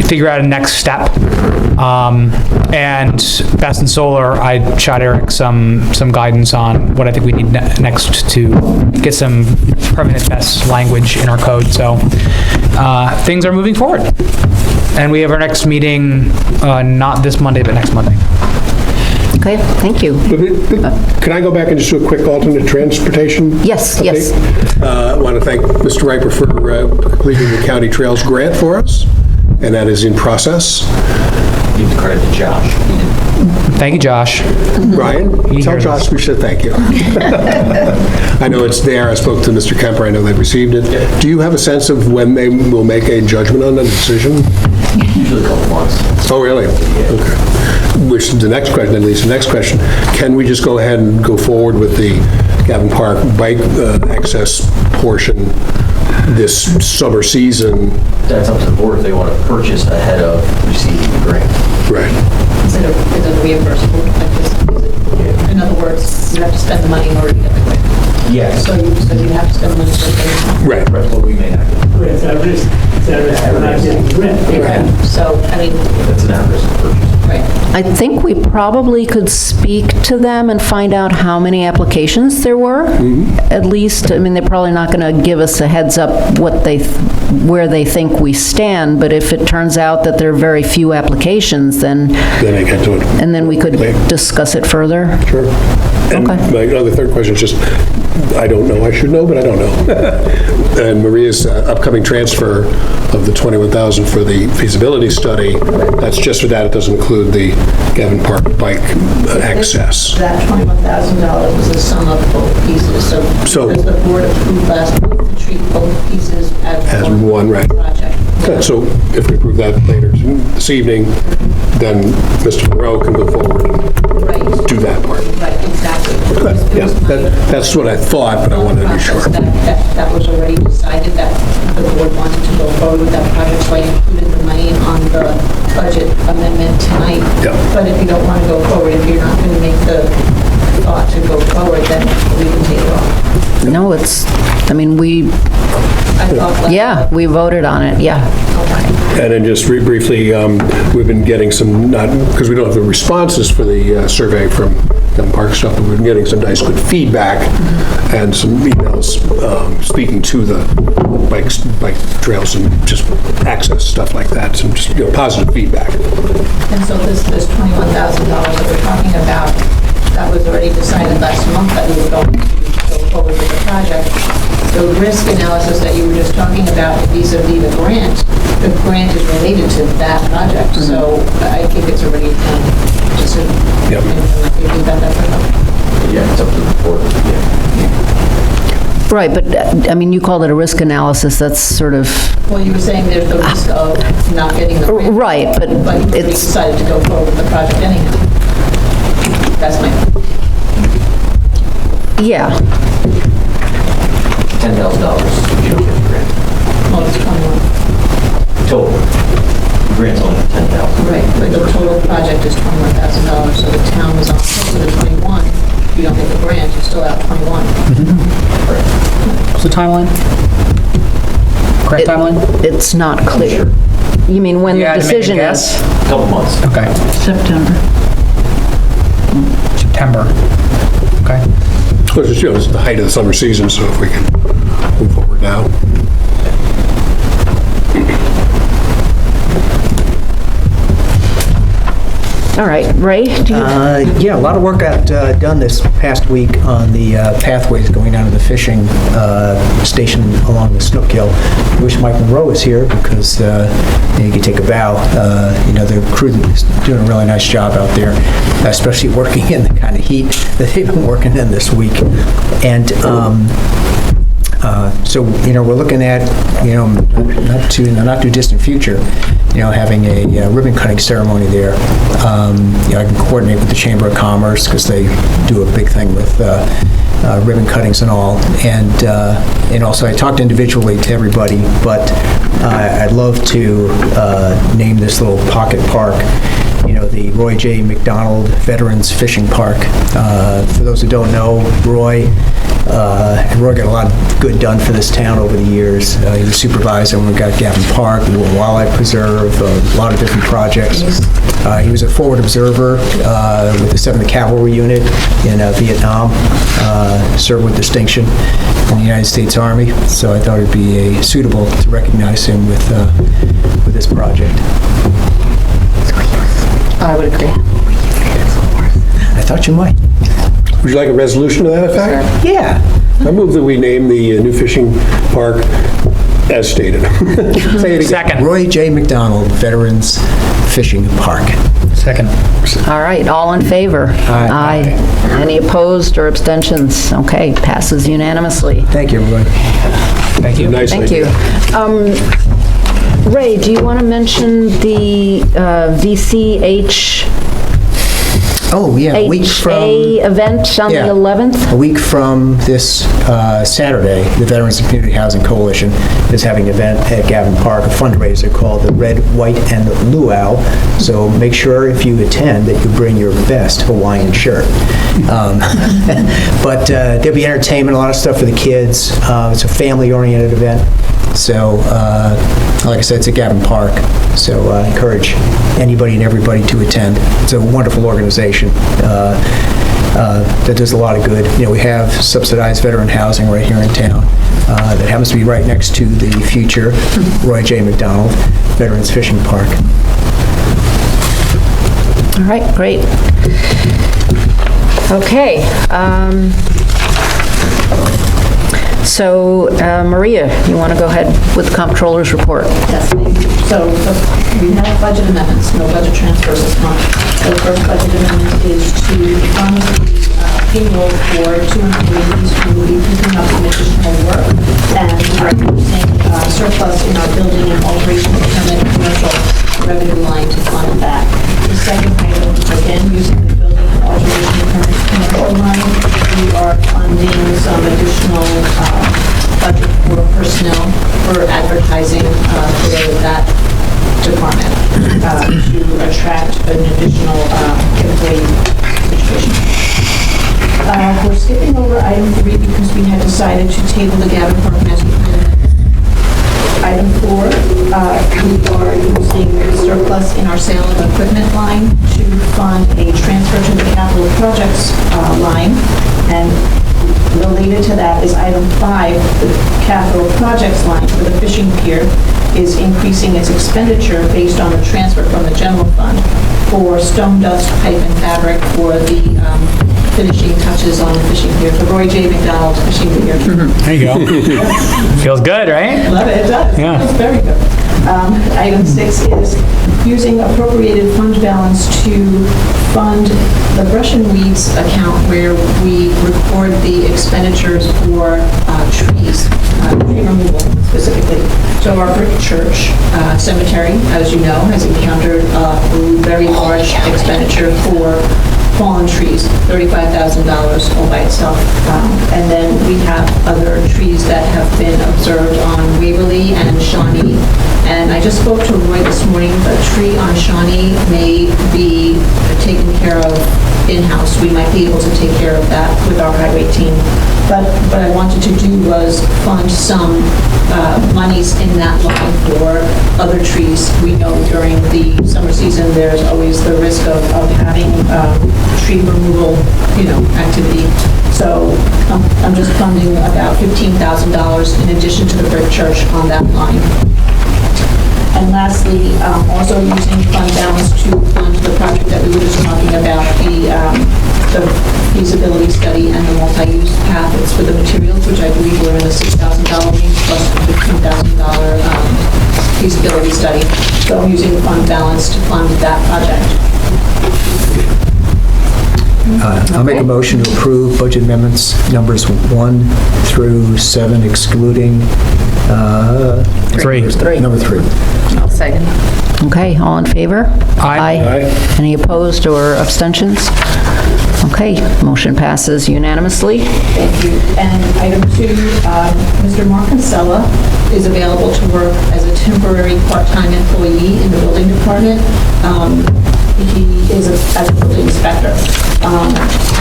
S4: figure out a next step. And Best in Solar, I shot Eric some guidance on what I think we need next to get some permanent best language in our code. So things are moving forward. And we have our next meeting, not this Monday, but next Monday.
S15: Okay, thank you.
S11: Can I go back and just do a quick alternate transportation?
S15: Yes,
S11: update?
S15: yes.
S11: I want to thank Mr. Riper for completing the county trails grant for us, and that is in process.
S16: Give the credit to Josh.
S4: Thank you, Josh.
S11: Brian, tell Josh we said thank you. I know it's there. I spoke to Mr. Kemper. I know they've received it.
S16: Yeah.
S11: Do you have a sense of when they will make a judgment on the decision?
S16: Usually a couple months.
S11: Oh, really?
S16: Yeah.
S11: Okay. Which is the next question, at least the next question. Can we just go ahead and go forward with the Gavin Park bike access portion this summer season?
S16: That's up to the board if they want to purchase ahead of receiving the grant.
S11: Right.
S19: Is it reimbursable like this? In other words, you have to spend the money in order to get the grant.
S16: Yes.
S19: So you have to spend the money to get the grant.
S11: Right.
S16: Well, we may not.
S18: It's at risk. It's at risk. We're not getting the grant.
S19: Okay. So, I mean,
S16: That's an at-risk purchase.
S19: right.
S15: I think we probably could speak to them and find out how many applications there were. At least, I mean, they're probably not going to give us a heads up where they think we stand, but if it turns out that there are very few applications, then
S11: I get to it.
S15: And then we could discuss it further.
S11: Sure. And
S15: Okay.
S11: my other third question is just, I don't know, I should know, but I don't know. And Maria's upcoming transfer of the $21,000 for the feasibility study, that's just for that, it doesn't include the Gavin Park bike access.
S19: That $21,000 was the sum of both pieces. So because the board approved last month to treat both pieces as
S11: one right.
S19: project.
S11: Good. So if we approve that later this evening, then Mr. Monroe can go forward and do that part.
S19: Right, exactly.
S11: Good. Yeah, that's what I thought, but I wanted to be sure.
S19: That was already decided that the board wanted to go forward with that project, so I included the money on the budget amendment tonight.
S11: Yep.
S19: But if you don't want to go forward, if you're not going to make the thought to go forward, then we can take it off.
S15: No, I mean, we voted on it, yeah.
S11: And then just briefly, we've been getting some, not, because we don't have the responses for the survey from Gavin Park stuff, but we've been getting some nice good feedback and some emails speaking to the bike trails and just access, stuff like that, some just, positive feedback.
S19: And so this $21,000 that we're talking about, that was already decided last month that we were going to go forward with the project. The risk analysis that you were just talking about vis-a-vis the grant is related to that project. So I think it's already just a,
S11: yep.
S16: Yeah, it's up to the board. Yeah.
S15: Right, but I mean, you called it a risk analysis, that's sort of...
S19: Well, you were saying there's the risk of not getting the grant.
S15: Right, but
S19: you already decided to go forward with the project anyhow. That's my...
S15: Yeah.
S16: $10,000 if you don't get the grant.
S19: Well, it's 21.
S16: Total. The grant's only $10,000.
S19: Right, but the total project is $21,000, so the town is on for the 21. If you don't get the grant, you're still out 21.
S4: What's the timeline? Correct timeline?
S15: It's not clear. You mean when the decision is?
S16: Couple months.
S4: Okay.
S15: September.
S4: September. Okay.
S11: Well, it's, it's the height of the summer season, so if we can move forward now.
S15: All right, Ray, do you?
S17: Yeah, a lot of work got done this past week on the pathways going down to the fishing station along the Snook Hill. I wish Mike Monroe was here because he could take a bow. The crew is doing a really nice job out there, especially working in the kind of heat that they've been working in this week. And so, we're looking at, not too distant future, having a ribbon cutting ceremony there. I can coordinate with the Chamber of Commerce because they do a big thing with ribbon cuttings and all. And also I talked individually to everybody, but I'd love to name this little pocket park the Roy J. McDonald Veterans Fishing Park. For those who don't know, Roy got a lot of good done for this town over the years. He was supervisor when we got Gavin Park, the Wilton Wildlife Preserve, a lot of different projects. He was a forward observer with the 7th Cavalry Unit in Vietnam, served with distinction in the United States Army, so I thought it would be suitable to recognize him with this project.
S15: I would agree.
S17: I thought you might.
S11: Would you like a resolution to that effect?
S17: Yeah.
S11: I move that we name the new fishing park as stated. Say it again.
S4: Second.
S17: Roy J. McDonald Veterans Fishing Park.
S4: Second.
S1: All right, all in favor?
S17: Aye.
S1: Any opposed or abstentions? Okay, passes unanimously.
S17: Thank you, everybody.
S4: Thank you.
S11: Nice
S1: Thank
S11: idea.
S1: you. Ray, do you want to mention the VCH
S17: Oh, yeah, a week from...
S1: event on the 11th?
S17: A week from this Saturday, the Veterans and Community Housing Coalition is having an event at Gavin Park, a fundraiser called the Red, White, and Luau. So make sure if you attend that you bring your best Hawaiian shirt. But there'll be entertainment, a lot of stuff for the kids. It's a family-oriented event. So, like I said, it's at Gavin Park. So I encourage anybody and everybody to attend. It's a wonderful organization that does a lot of good. We have subsidized veteran housing right here in town that happens to be right next to the future Roy J. McDonald Veterans Fishing Park.
S1: All right, great. Okay. So, Maria, you want to go ahead with the comptroller's report?
S19: Yes, thank you. So we have budget amendments, no budget transfers this month. The first budget amendment is to fund the payroll for 2 employees who will be picking up some additional work and reducing surplus in our building and alteration procurement commercial revenue line to fund that. The second item, again, using the building and alteration commercial line, we are funding some additional budget for personnel for advertising for that department to attract an additional employee situation. We're skipping over item 3 because we had decided to table the Gavin Park master plan. Item 4, we are using the surplus in our sale of equipment line to fund a transfer to the capital projects line. And related to that is item 5, the capital projects line for the fishing pier is increasing its expenditure based on the transfer from the general fund for stone dust, pipe, and fabric for the finishing touches on the fishing pier, the Roy J. McDonald fishing pier.
S4: There you go. Feels good, right?
S19: Love it, it does.
S4: Yeah.
S19: It's very good. Item 6 is using appropriated fund balance to fund the brush and weeds account where we record the expenditures for trees, tree removal specifically. So our brick church cemetery, as you know, has encountered a very large expenditure for fallen trees, $35,000 all by itself. And then we have other trees that have been observed on Waverly and Shawnee. And I just spoke to Roy this morning. The tree on Shawnee may be taken care of in-house. We might be able to take care of that with our highway team. But what I wanted to do was fund some monies in that line for other trees. We know during the summer season, there's always the risk of having tree removal, activity. So I'm just funding about $15,000 in addition to the brick church on that line. And lastly, also using fund balance to fund the project that we were just talking about, the feasibility study and the multi-use path. It's for the materials, which I believe were in the $6,000 range plus the $15,000 feasibility study. So I'm using the fund balance to fund that project.
S17: I'll make a motion to approve budget amendments numbers 1 through 7, excluding
S4: 3.
S17: Number 3.
S1: I'll second. Okay, all in favor?
S4: Aye.
S1: Any opposed or abstentions? Okay, motion passes unanimously.
S19: Thank you. And item 2, Mr. Mark Kinsella is available to work as a temporary part-time employee in the building department. He is as a building inspector. He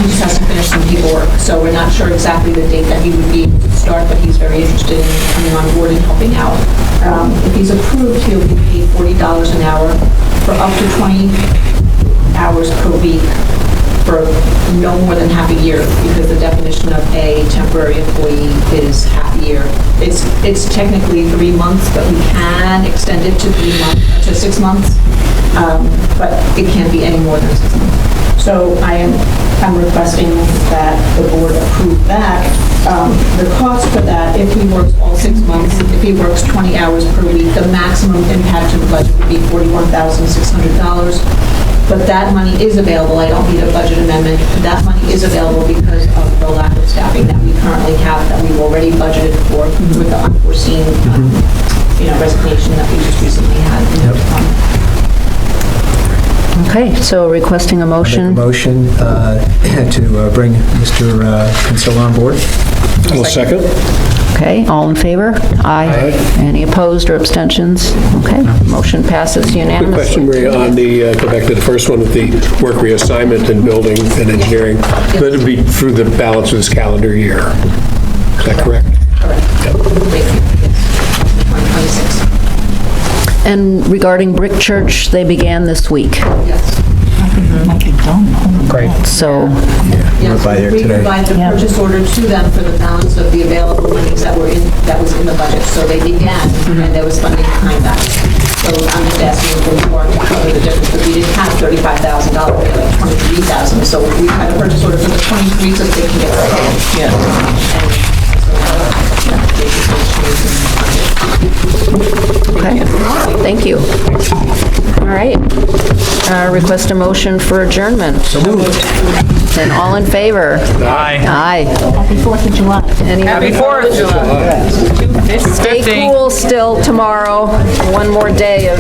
S19: just has to finish some paperwork, so we're not sure exactly the date that he would be able to start, but he's very interested in coming on board and helping out. If he's approved, he'll be paid $40 an hour for up to 20 hours per week for no more than half a year, because the definition of a temporary employee is half a year. It's technically 3 months, but we can extend it to 6 months, but it can't be any more than 6 months. So I'm requesting that the board approve that. The cost for that, if he works all 6 months, if he works 20 hours per week, the maximum impact to the budget would be $41,600. But that money is available. I don't need a budget amendment. That money is available because of the lack of staffing that we currently have, that we've already budgeted for with the unforeseen, resignation that we just recently had in the department.
S1: Okay, so requesting a motion.
S17: Motion to bring Mr. Kinsella on board.
S11: I'll second.
S1: Okay, all in favor? Aye. Any opposed or abstentions? Okay, motion passes
S11: Quick
S1: unanimously.
S11: question, Maria, on the, go back to the first one with the work reassignment in building and engineering. That would be through the balance of this calendar year. Is that correct?
S19: Correct.
S11: Yep.
S19: 2026.
S1: And regarding Brick Church, they began this week.
S19: Yes.
S4: Great.
S1: So,
S19: Yes,
S17: by there
S19: we
S17: today.
S19: provide the purchase order to them for the balance of the available monies that was in the budget. So they began, and there was funding behind that. So I'm just asking for more to cover the difference, because we didn't have $35,000, we had like $23,000. So we had a purchase order for the 23 so that they can get started.
S1: yeah. Okay, thank you. All right. Request a motion for adjournment. So moved. And all in favor?
S4: Aye.
S1: Aye.
S2: Happy 4th of July.
S4: Happy 4th of July.
S1: Stay cool still tomorrow. One more day of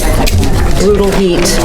S1: brutal heat.